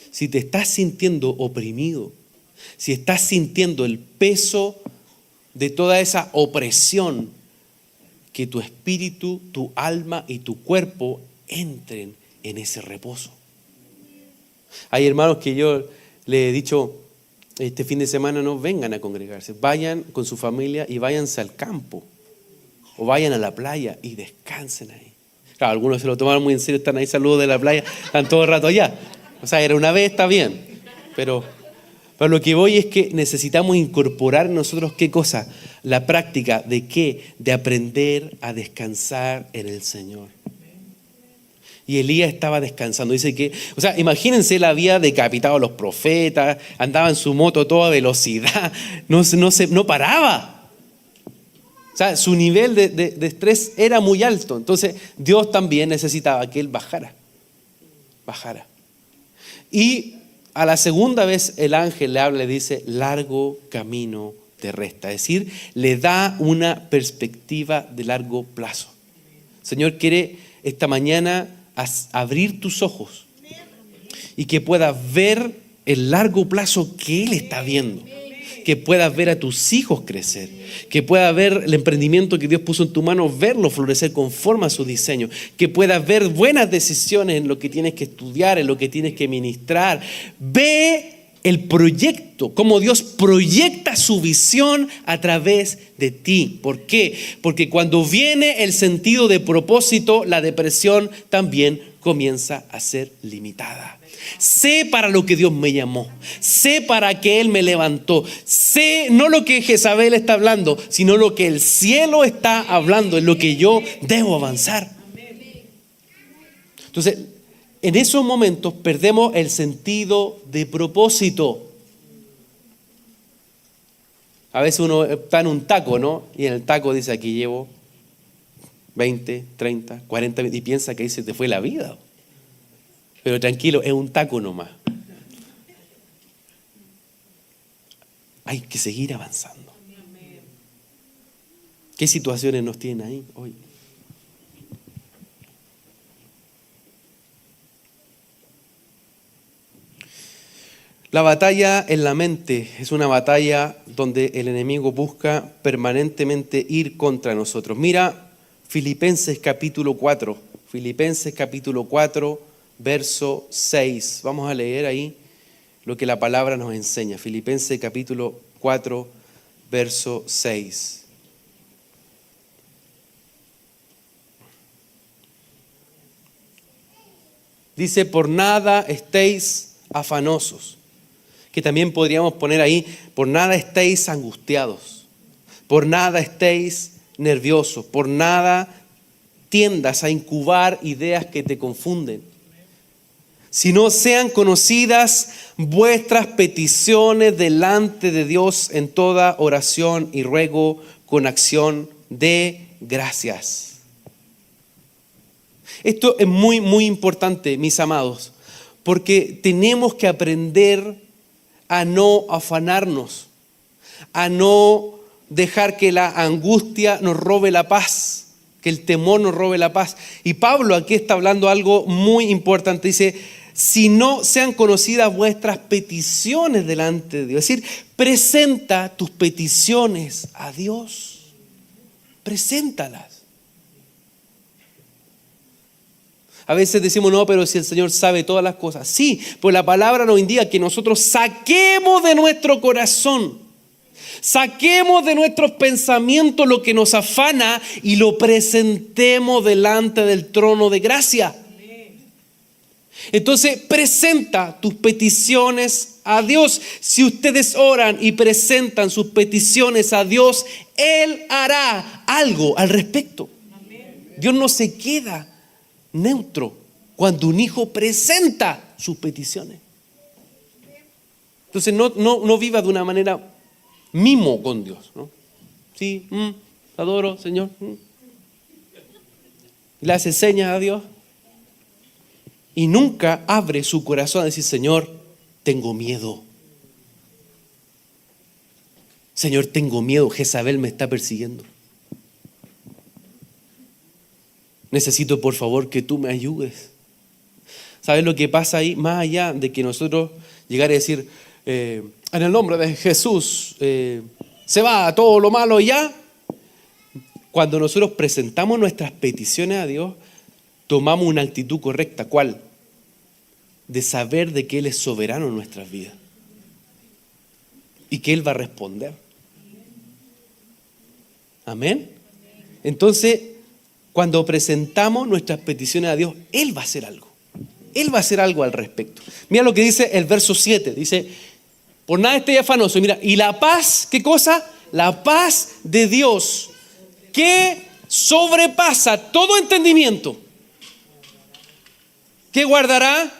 Si te estás sintiendo oprimido, si estás sintiendo el peso de toda esa opresión, que tu espíritu, tu alma y tu cuerpo entren en ese reposo. Hay hermanos que yo les he dicho este fin de semana, no vengan a congregarse, vayan con su familia y váyanse al campo o vayan a la playa y descansen ahí. Claro, algunos se lo tomaron muy en serio, están ahí, saludos de la playa, están todo el rato allá. O sea, era una vez, está bien, pero lo que voy es que necesitamos incorporar en nosotros, ¿qué cosa? La práctica de ¿qué? De aprender a descansar en el Señor. Y Elías estaba descansando. Dice que, o sea, imagínense, él había decapitado a los profetas, andaba en su moto a toda velocidad, no paraba. O sea, su nivel de estrés era muy alto. Entonces, Dios también necesitaba que él bajara. Y a la segunda vez el ángel le habla, le dice, largo camino te resta. Es decir, le da una perspectiva de largo plazo. El Señor quiere esta mañana abrir tus ojos y que puedas ver el largo plazo que Él está viendo. Que puedas ver a tus hijos crecer, que puedas ver el emprendimiento que Dios puso en tu mano, verlo florecer conforme a su diseño, que puedas ver buenas decisiones en lo que tienes que estudiar, en lo que tienes que ministrar. Ve el proyecto, cómo Dios proyecta su visión a través de ti. ¿Por qué? Porque cuando viene el sentido de propósito, la depresión también comienza a ser limitada. Sé para lo que Dios me llamó, sé para que Él me levantó, sé no lo que Jezabel está hablando, sino lo que el cielo está hablando, en lo que yo debo avanzar. Entonces, en esos momentos perdemos el sentido de propósito. A veces uno está en un taco, ¿no? Y en el taco dice, aquí llevo 20, 30, 40 y piensa que ahí se te fue la vida. Pero tranquilo, es un taco nomás. Hay que seguir avanzando. ¿Qué situaciones nos tienen ahí hoy? La batalla en la mente es una batalla donde el enemigo busca permanentemente ir contra nosotros. Mira Filipenses capítulo 4. Filipenses capítulo 4. Verso 6. Vamos a leer ahí lo que la palabra nos enseña. Filipenses capítulo 4, verso 6. Dice, por nada estéis afanosos. Que también podríamos poner ahí, por nada estéis angustiados. Por nada estéis nerviosos. Por nada tiendas a incubar ideas que te confunden. Si no sean conocidas vuestras peticiones delante de Dios en toda oración y ruego con acción de gracias. Esto es muy, muy importante, mis amados, porque tenemos que aprender a no afanarnos, a no dejar que la angustia nos robe la paz, que el temor nos robe la paz. Y Pablo aquí está hablando algo muy importante, dice, si no sean conocidas vuestras peticiones delante de Dios. Es decir, presenta tus peticiones a Dios. Preséntalas. A veces decimos, no, pero si el Señor sabe todas las cosas. Sí, pues la palabra nos indica que nosotros saquemos de nuestro corazón, saquemos de nuestros pensamientos lo que nos afana y lo presentemos delante del trono de gracia. Entonces presenta tus peticiones a Dios. Si ustedes oran y presentan sus peticiones a Dios, Él hará algo al respecto. Dios no se queda neutro cuando un hijo presenta sus peticiones. Entonces no viva de una manera mimo con Dios, ¿no? Sí, adoro, Señor. Le hace señas a Dios. Y nunca abre su corazón a decir, Señor, tengo miedo. Señor, tengo miedo, Jezabel me está persiguiendo. Necesito, por favor, que tú me ayudes. ¿Sabes lo que pasa ahí? Más allá de que nosotros llegar a decir, en el nombre de Jesús, se va todo lo malo y ya. Cuando nosotros presentamos nuestras peticiones a Dios, tomamos una actitud correcta. ¿Cuál? De saber de que Él es soberano en nuestras vidas. Y que Él va a responder. Amén. Entonces, cuando presentamos nuestras peticiones a Dios, Él va a hacer algo. Él va a hacer algo al respecto. Mira lo que dice el verso 7. Dice, por nada estéis afanosos. Mira, y la paz, ¿qué cosa? La paz de Dios, que sobrepasa todo entendimiento, que guardará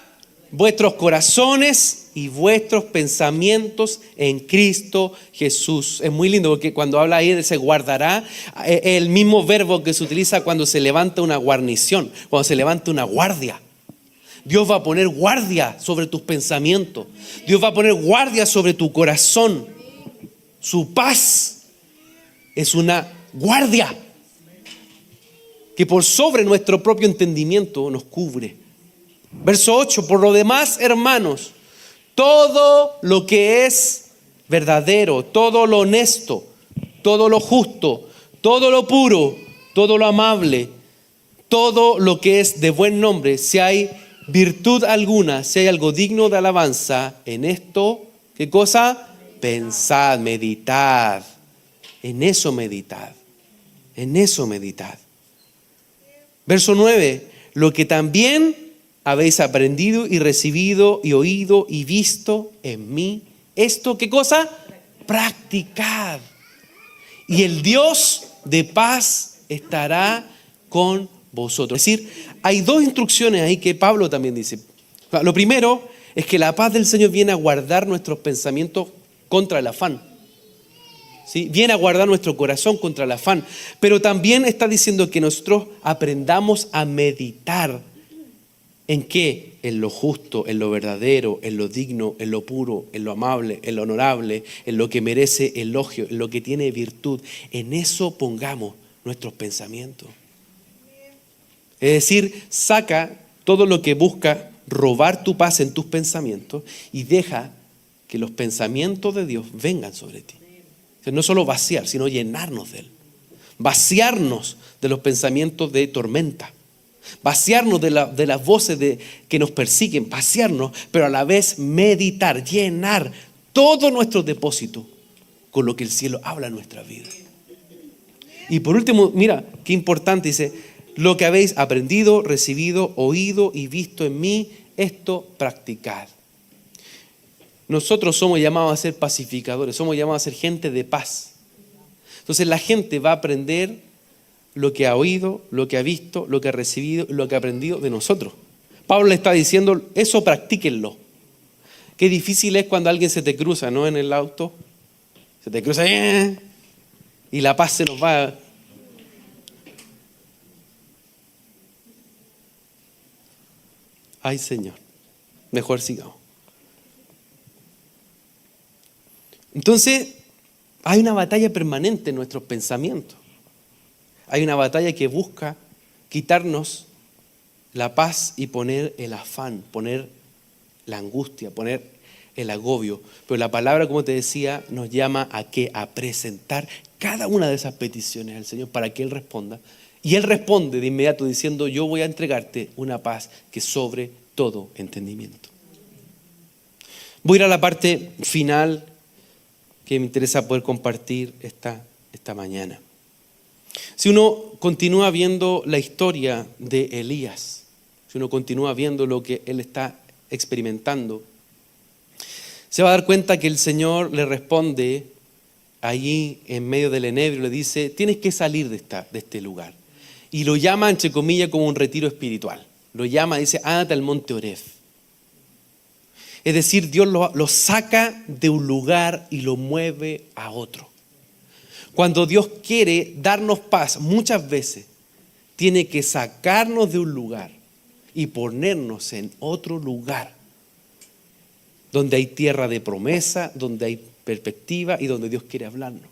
vuestros corazones y vuestros pensamientos en Cristo Jesús. Es muy lindo porque cuando habla ahí de se guardará, es el mismo verbo que se utiliza cuando se levanta una guarnición, cuando se levanta una guardia. Dios va a poner guardia sobre tus pensamientos. Dios va a poner guardia sobre tu corazón. Su paz es una guardia que por sobre nuestro propio entendimiento nos cubre. Verso 8, por lo demás, hermanos, todo lo que es verdadero, todo lo honesto, todo lo justo, todo lo puro, todo lo amable, todo lo que es de buen nombre, si hay virtud alguna, si hay algo digno de alabanza, en esto, ¿qué cosa? Pensad, meditad, en eso meditad, en eso meditad. Verso 9, lo que también habéis aprendido y recibido y oído y visto en mí, esto, ¿qué cosa? Practicad. Y el Dios de paz estará con vosotros. Es decir, hay dos instrucciones ahí que Pablo también dice. Lo primero es que la paz del Señor viene a guardar nuestros pensamientos contra el afán. ¿Sí? Viene a guardar nuestro corazón contra el afán. Pero también está diciendo que nosotros aprendamos a meditar. ¿En qué? En lo justo, en lo verdadero, en lo digno, en lo puro, en lo amable, en lo honorable, en lo que merece elogio, en lo que tiene virtud. En eso pongamos nuestros pensamientos. Es decir, saca todo lo que busca robar tu paz en tus pensamientos y deja que los pensamientos de Dios vengan sobre ti. O sea, no solo vaciar, sino llenarnos de Él. Vaciarnos de los pensamientos de tormenta. Vaciarnos de las voces que nos persiguen, vaciarnos, pero a la vez meditar, llenar todo nuestro depósito con lo que el cielo habla en nuestra vida. Y por último, mira, qué importante, dice, lo que habéis aprendido, recibido, oído y visto en mí, esto practicad. Nosotros somos llamados a ser pacificadores, somos llamados a ser gente de paz. Entonces la gente va a aprender lo que ha oído, lo que ha visto, lo que ha recibido, lo que ha aprendido de nosotros. Pablo le está diciendo, eso practíquenlo. Qué difícil es cuando alguien se te cruza, ¿no? En el auto, se te cruza y la paz se nos va. Ay, Señor, mejor sigamos. Entonces, hay una batalla permanente en nuestros pensamientos. Hay una batalla que busca quitarnos la paz y poner el afán, poner la angustia, poner el agobio. Pero la palabra, como te decía, nos llama a qué? A presentar cada una de esas peticiones al Señor para que Él responda. Y Él responde de inmediato diciendo, yo voy a entregarte una paz que sobre todo entendimiento. Voy a ir a la parte final que me interesa poder compartir esta mañana. Si uno continúa viendo la historia de Elías, si uno continúa viendo lo que él está experimentando, se va a dar cuenta que el Señor le responde allí en medio del enebro, le dice, tienes que salir de este lugar. Y lo llama, entre comillas, como un retiro espiritual. Lo llama, dice, ándate al monte Oreb. Es decir, Dios lo saca de un lugar y lo mueve a otro. Cuando Dios quiere darnos paz, muchas veces tiene que sacarnos de un lugar y ponernos en otro lugar, donde hay tierra de promesa, donde hay perspectiva y donde Dios quiere hablarnos.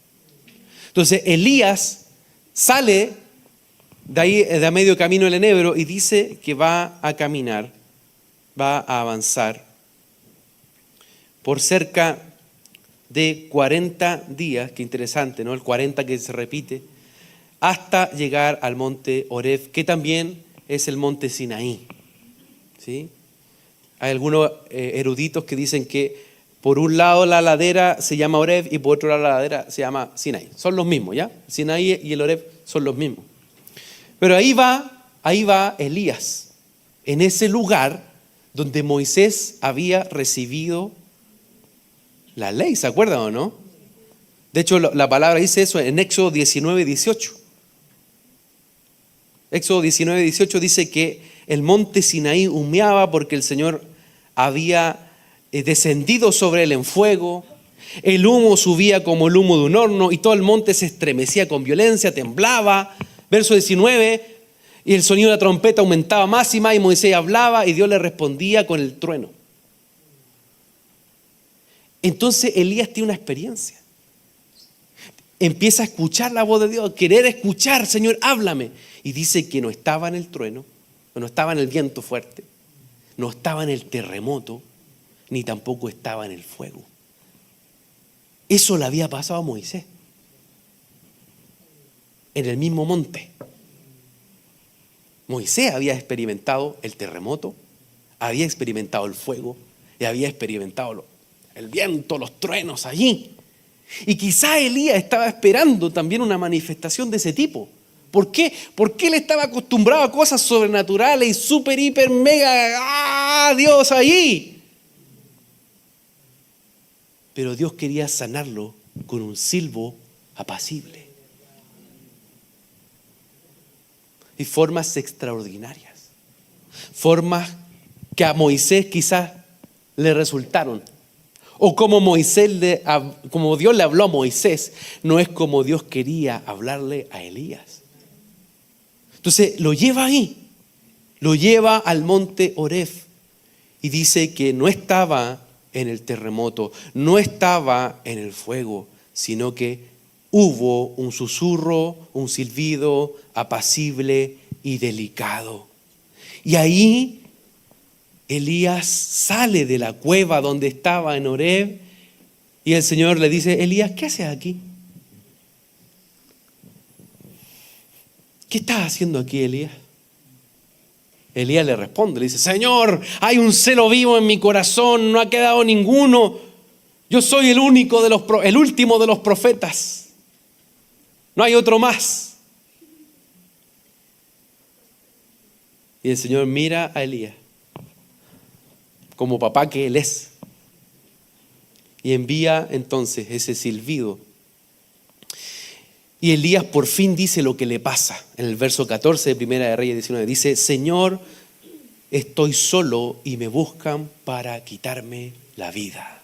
Entonces Elías sale de ahí, de a medio camino del enebro, y dice que va a caminar, va a avanzar por cerca de 40 días, qué interesante, ¿no? El 40 que se repite, hasta llegar al monte Horeb, que también es el monte Sinaí, ¿sí? Hay algunos eruditos que dicen que por un lado la ladera se llama Horeb y por otro lado la ladera se llama Sinaí. Son los mismos, ¿ya? Sinaí y el Horeb son los mismos. Pero ahí va Elías, en ese lugar donde Moisés había recibido la ley, ¿se acuerdan o no? De hecho, la palabra dice eso en Éxodo 19:18. Éxodo 19:18 dice que el monte Sinaí humeaba porque el Señor había descendido sobre él en fuego. El humo subía como el humo de un horno y todo el monte se estremecía con violencia, temblaba. Verso 19, y el sonido de la trompeta aumentaba más y más, y Moisés hablaba y Dios le respondía con el trueno. Entonces Elías tiene una experiencia. Empieza a escuchar la voz de Dios, querer escuchar, Señor, háblame. Y dice que no estaba en el trueno, no estaba en el viento fuerte, no estaba en el terremoto, ni tampoco estaba en el fuego. Eso le había pasado a Moisés, en el mismo monte. Moisés había experimentado el terremoto, había experimentado el fuego y había experimentado el viento, los truenos allí. Y quizá Elías estaba esperando también una manifestación de ese tipo. ¿Por qué? Porque él estaba acostumbrado a cosas sobrenaturales y súper, hiper, mega, Dios allí. Pero Dios quería sanarlo con un silbo apacible. Y formas extraordinarias. Formas que a Moisés quizás le resultaron. O como Dios le habló a Moisés, no es como Dios quería hablarle a Elías. Entonces lo lleva ahí, lo lleva al monte Horeb y dice que no estaba en el terremoto, no estaba en el fuego, sino que hubo un susurro, un silbido apacible y delicado. Y ahí Elías sale de la cueva donde estaba en Horeb y el Señor le dice: Elías, ¿qué haces aquí? ¿Qué estás haciendo aquí, Elías? Elías le responde, le dice: Señor, hay un celo vivo en mi corazón, no ha quedado ninguno. Yo soy el último de los profetas. No hay otro más. Y el Señor mira a Elías como papá que él es, y envía entonces ese silbido. Y Elías por fin dice lo que le pasa. En el verso 14 de Primera de Reyes 19 dice: Señor, estoy solo y me buscan para quitarme la vida.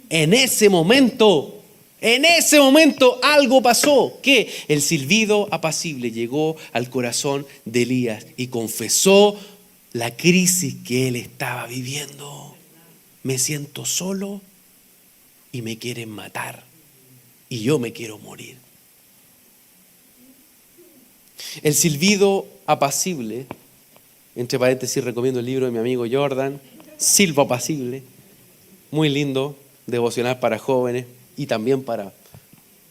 En ese momento algo pasó, que el silbido apacible llegó al corazón de Elías y confesó la crisis que él estaba viviendo. Me siento solo y me quieren matar y yo me quiero morir. El silbido apacible, entre paréntesis recomiendo el libro de mi amigo Jordan, Silbo apacible, muy lindo, devocional para jóvenes y también para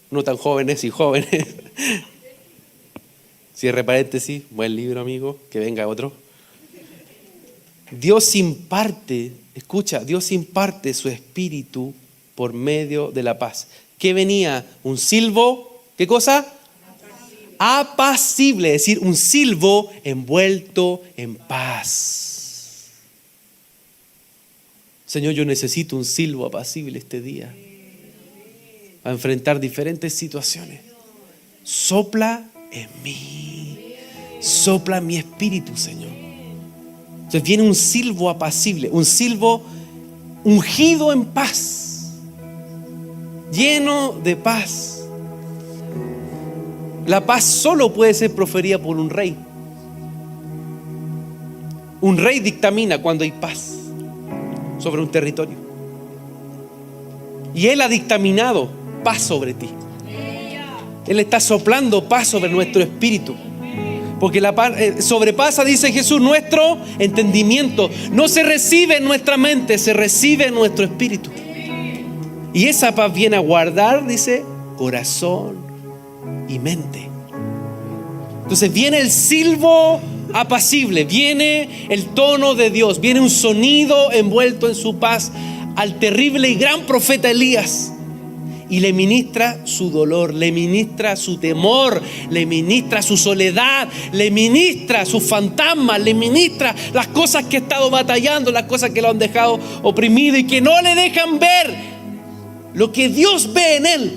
no tan jóvenes y jóvenes. Cierre paréntesis, buen libro, amigo, que venga otro. Dios imparte su espíritu por medio de la paz. ¿Qué venía? Un silbo, ¿qué cosa? Apacible, es decir, un silbo envuelto en paz. Señor, yo necesito un silbo apacible este día para enfrentar diferentes situaciones. Sopla en mí, sopla en mi espíritu, Señor. Entonces viene un silbo apacible, un silbo ungido en paz, lleno de paz. La paz solo puede ser proferida por un rey. Un rey dictamina cuando hay paz sobre un territorio. Y Él ha dictaminado paz sobre ti. Él está soplando paz sobre nuestro espíritu. Porque la paz sobrepasa, dice Jesús, nuestro entendimiento. No se recibe en nuestra mente, se recibe en nuestro espíritu. Y esa paz viene a guardar, dice, corazón y mente. Entonces viene el silbo apacible, viene el tono de Dios, viene un sonido envuelto en su paz al terrible y gran profeta Elías. Y le ministra su dolor, le ministra su temor, le ministra su soledad, le ministra sus fantasmas, le ministra las cosas que ha estado batallando, las cosas que lo han dejado oprimido y que no le dejan ver lo que Dios ve en él.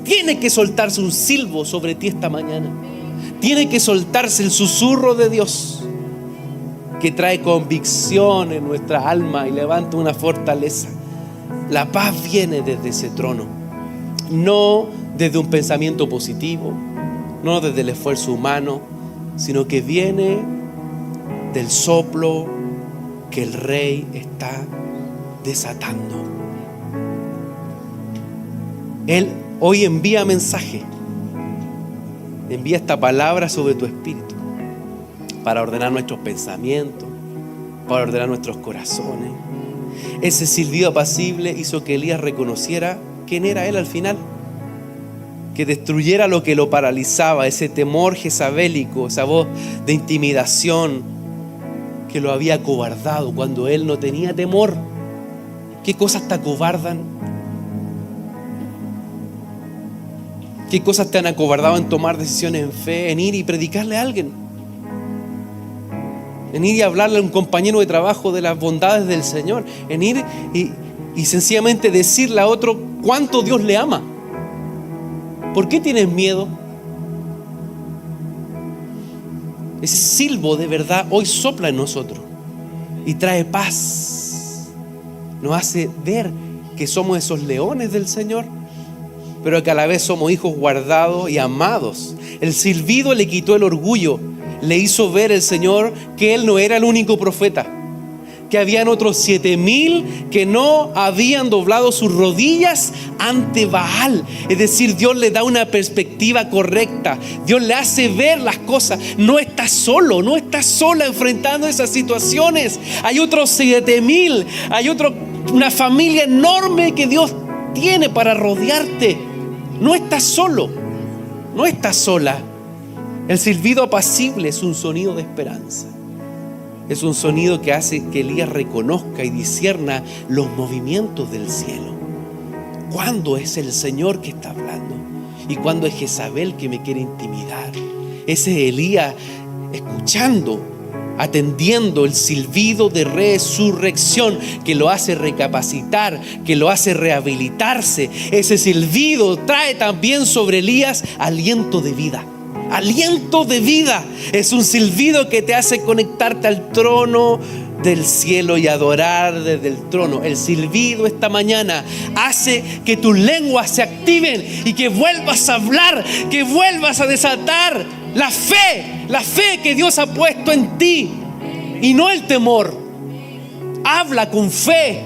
Tiene que soltarse un silbo sobre ti esta mañana. Tiene que soltarse el susurro de Dios que trae convicción en nuestra alma y levanta una fortaleza. La paz viene desde ese trono, no desde un pensamiento positivo, no desde el esfuerzo humano, sino que viene del soplo que el Rey está desatando. Él hoy envía mensaje, envía esta palabra sobre tu espíritu para ordenar nuestros pensamientos, para ordenar nuestros corazones. Ese silbido apacible hizo que Elías reconociera quién era él al final, que destruyera lo que lo paralizaba, ese temor jezabélico, esa voz de intimidación que lo había acobardado cuando él no tenía temor. ¿Qué cosas te acobardan? ¿Qué cosas te han acobardado en tomar decisiones en fe, en ir y predicarle a alguien? En ir y hablarle a un compañero de trabajo de las bondades del Señor. En ir y sencillamente decirle a otro cuánto Dios le ama. ¿Por qué tienes miedo? Ese silbo de verdad hoy sopla en nosotros y trae paz. Nos hace ver que somos esos leones del Señor, pero que a la vez somos hijos guardados y amados. El silbido le quitó el orgullo. Le hizo ver el Señor que Él no era el único profeta, que habían otros 7,000 que no habían doblado sus rodillas ante Baal. Es decir, Dios le da una perspectiva correcta. Dios le hace ver las cosas. No estás solo, no estás sola enfrentando esas situaciones. Hay otros 7,000, hay una familia enorme que Dios tiene para rodearte. No estás solo, no estás sola. El silbido apacible es un sonido de esperanza. Es un sonido que hace que Elías reconozca y discierna los movimientos del cielo. ¿Cuándo es el Señor que está hablando? ¿Y cuándo es Jezabel que me quiere intimidar? Ese es Elías escuchando, atendiendo el silbido de resurrección que lo hace recapacitar, que lo hace rehabilitarse. Ese silbido trae también sobre Elías aliento de vida. Aliento de vida. Es un silbido que te hace conectarte al trono del cielo y adorar desde el trono. El silbido esta mañana hace que tus lenguas se activen y que vuelvas a hablar, que vuelvas a desatar la fe que Dios ha puesto en ti y no el temor. Habla con fe,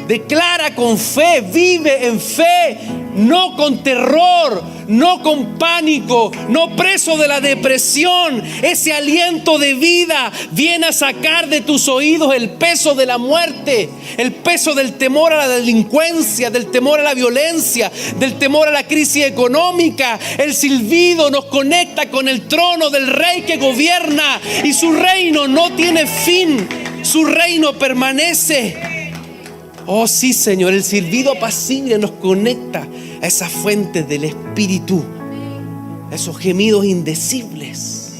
declara con fe, vive en fe, no con terror, no con pánico, no preso de la depresión. Ese aliento de vida viene a sacar de tus oídos el peso de la muerte, el peso del temor a la delincuencia, del temor a la violencia, del temor a la crisis económica. El silbido nos conecta con el trono del Rey que gobierna y su reino no tiene fin, su reino permanece. Oh sí, Señor, el silbido apacible nos conecta a esa fuente del Espíritu, a esos gemidos indecibles.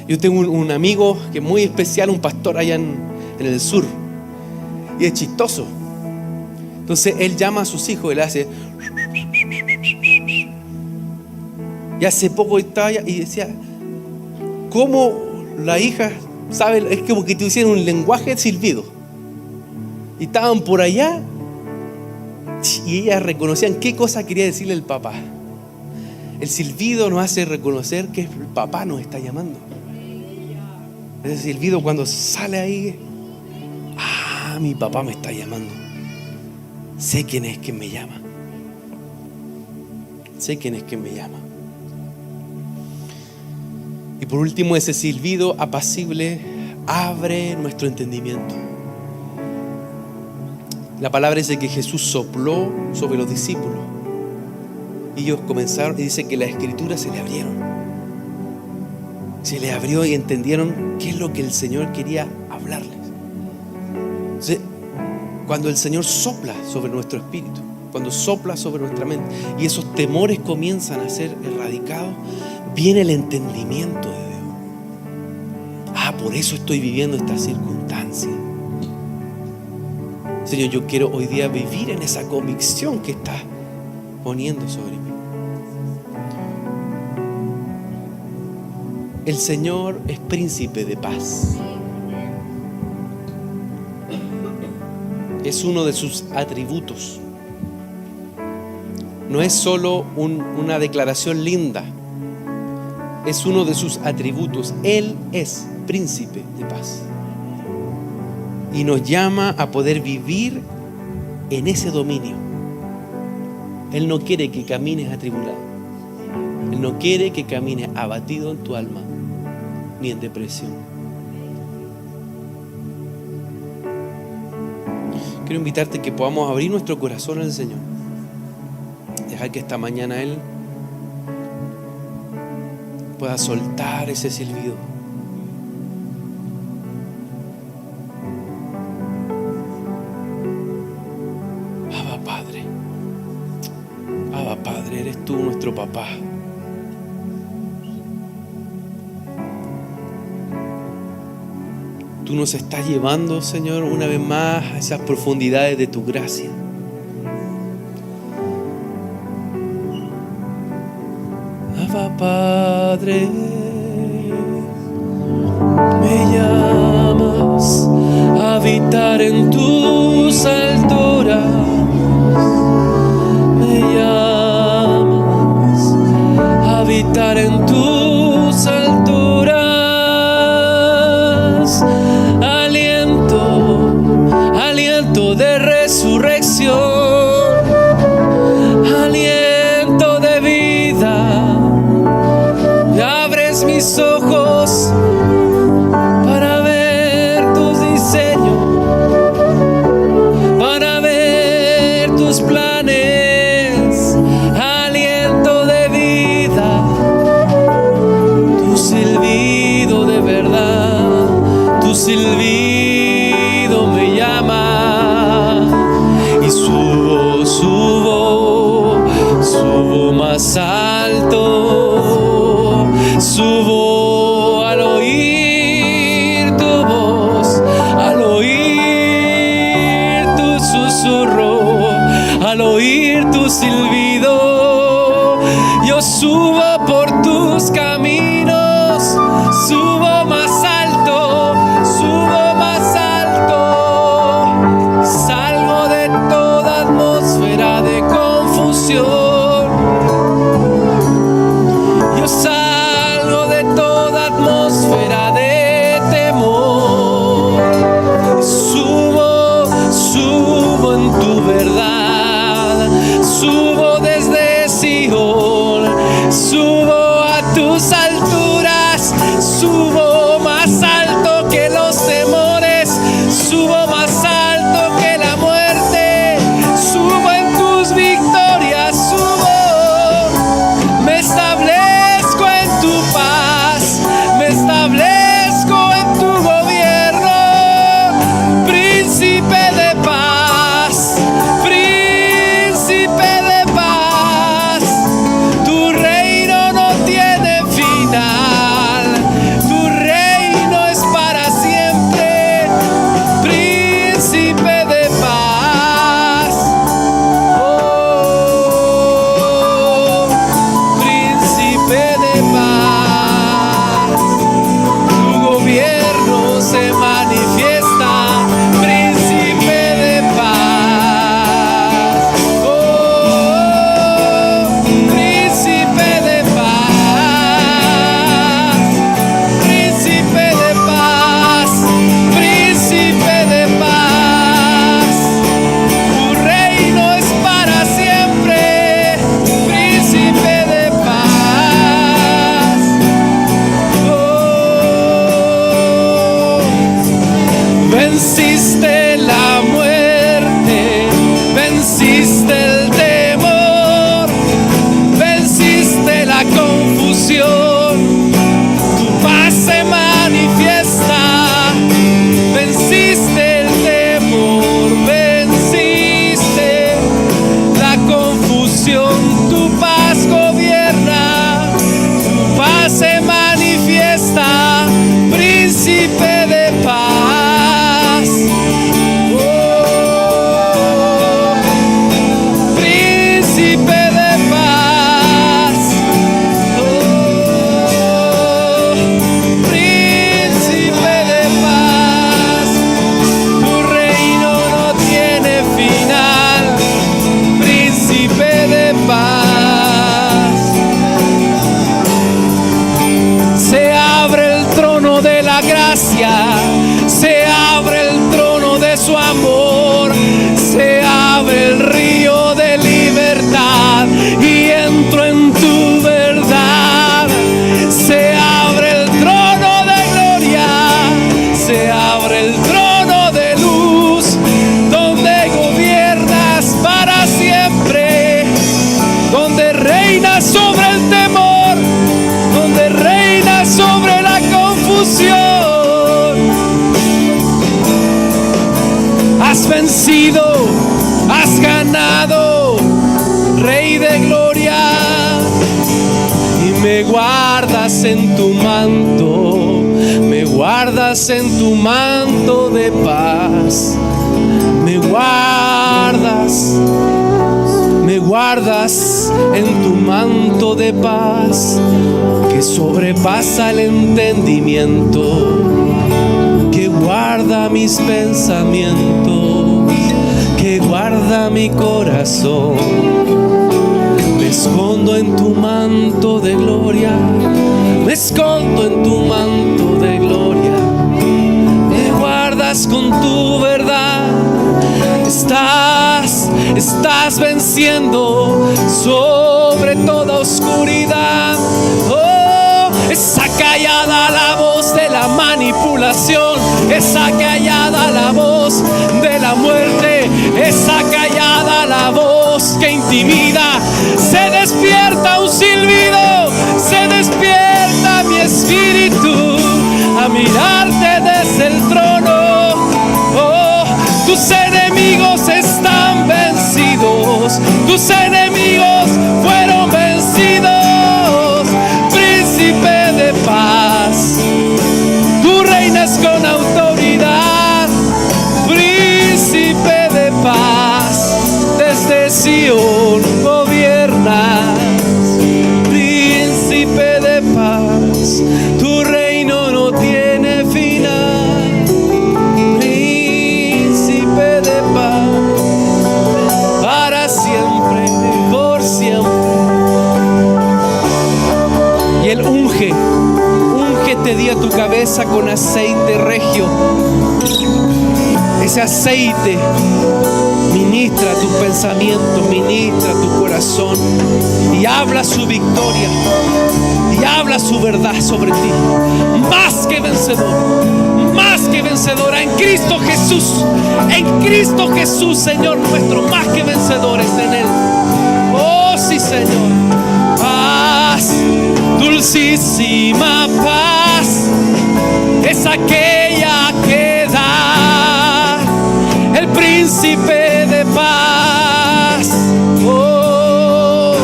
Yo tengo un amigo que es muy especial, un pastor allá en el sur, y es chistoso. Entonces él llama a sus hijos y le hace. Y hace poco estaba allá y decía, ¿cómo la hija ¿Sabe? Es como que te hicieran un lenguaje de silbido. Y estaban por allá y ellas reconocían qué cosa quería decirle el papá. El silbido nos hace reconocer que el papá nos está llamando. Ese silbido cuando sale ahí, mi papá me está llamando. Sé quién es quien me llama. Sé quién es quien me llama. Y por último, ese silbido apacible abre nuestro entendimiento. La palabra dice que Jesús sopló sobre los discípulos y ellos comenzaron, y dice que las escrituras se le abrieron. Se le abrió y entendieron qué es lo que el Señor quería hablarles. Entonces, cuando el Señor sopla sobre nuestro espíritu, cuando sopla sobre nuestra mente y esos temores comienzan a ser erradicados, viene el entendimiento de Dios. Por eso estoy viviendo esta circunstancia. Señor, yo quiero hoy día vivir en esa convicción que estás poniendo sobre mí. El Señor es príncipe de paz. Es uno de sus atributos. No es solo una declaración linda. Es uno de sus atributos. Él es príncipe de paz. Y nos llama a poder vivir en ese dominio. Él no quiere que camines atribulado. Él no quiere que camines abatido en tu alma, ni en depresión. Quiero invitarte que podamos abrir nuestro corazón al Señor. Dejar que esta mañana Él pueda soltar ese silbido. Abba Padre, eres tú nuestro papá. Tú nos estás llevando, Señor, una vez más a esas profundidades de tu gracia. Abba Padre, me llamas a habitar en tus alturas. Me llamas a habitar en tus alturas. Aliento de resurrección, aliento de vida. Y abres mis ojos para ver tus diseños, para ver tus planes. Aliento de vida, tu silbido de verdad, tu silbido me llama. Y subo más alto, subo al oír tu voz, al oír tu susurro, al oír tu silbido. Yo subo por tus caminos, subo más alto, subo más alto. Salgo de toda atmósfera de confusión. Yo salgo de toda atmósfera de temor. Subo en tu verdad. Subo desde Sion. Subo a tus alturas. gracia, se abre el trono de su amor, se abre el río de libertad y entro en tu verdad. Se abre el trono de gloria, se abre el trono de luz, donde gobiernas para siempre, donde reinas sobre el temor, donde reinas sobre la confusión. Has vencido, has ganado, Rey de gloria, y me guardas en tu manto, me guardas en tu manto de paz, me guardas en tu manto de paz, que sobrepasa el entendimiento, que guarda mis pensamientos, que guarda mi corazón. Me escondo en tu manto de gloria, me escondo en tu manto de gloria, me guardas con tu verdad. Estás venciendo sobre toda oscuridad. Oh, está callada la voz de la manipulación, está callada la voz de la muerte, está callada la voz que intimida. Se despierta un silbido, se despierta mi espíritu a mirarte desde el trono. Oh, tus enemigos están vencidos, tus enemigos fueron vencidos. Príncipe de paz, tú reinas con autoridad. Príncipe de paz, desde Sion gobiernas. Príncipe de paz, tu reino no tiene final. Príncipe de paz, para siempre, por siempre. Y Él úngete día tu cabeza con aceite regio. Ese aceite ministra tu pensamiento, ministra tu corazón y habla su victoria y habla su verdad sobre ti. Más que vencedora en Cristo Jesús, Señor nuestro, más que vencedores en Él. Oh sí, Señor. Paz, dulcísima paz, es aquella que da el príncipe de paz. Oh,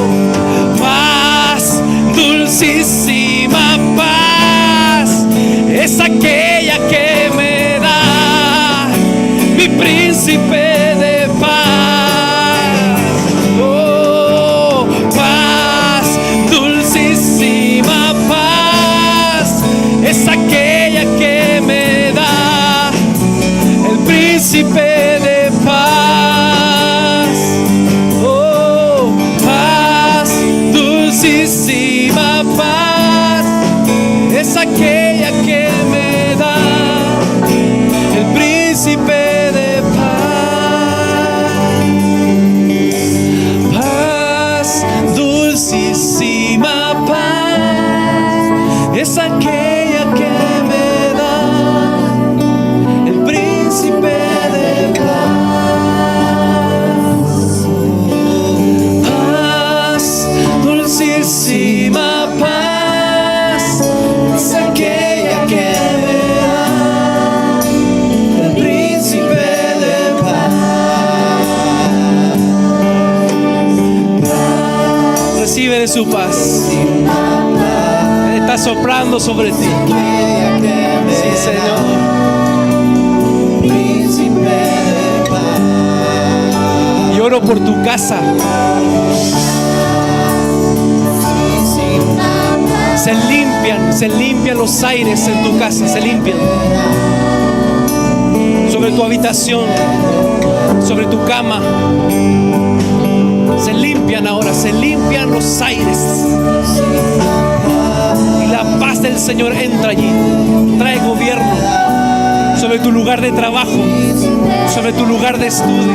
paz, dulcísima paz, es aquella que me da mi príncipe de paz. Oh, paz, dulcísima paz, es aquella que me da el príncipe de paz. Oh, paz, dulcísima paz, es aquella que me da el príncipe de paz. Paz, dulcísima paz, es aquella que me da el príncipe de paz. Paz, dulcísima paz, es aquella que me da el príncipe de paz. Recibe de su paz. Él está soplando sobre ti. Sí, Señor. Y oro por tu casa. Se limpian los aires en tu casa, se limpian. Sobre tu habitación, sobre tu cama. Se limpian ahora, se limpian los aires. Y la paz del Señor entra allí, trae gobierno, sobre tu lugar de trabajo, sobre tu lugar de estudio.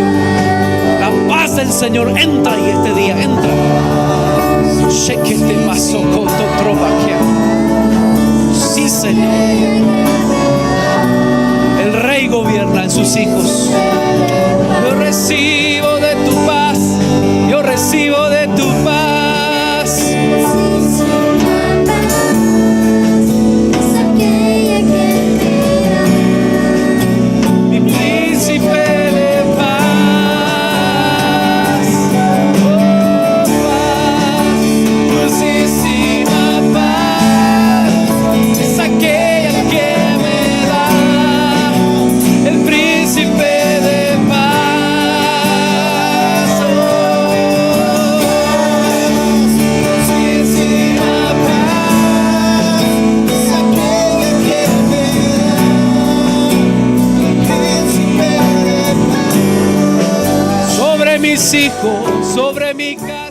La paz del Señor entra ahí este día, entra. Sí, Señor. El Rey gobierna en sus hijos. Yo recibo de tu paz, yo recibo de tu paz. Mi príncipe de paz, oh paz, dulcísima paz, es aquella que me da el príncipe de paz, oh, dulcísima paz, es aquella que me da el príncipe de paz. Sobre mis hijos, sobre mi casa.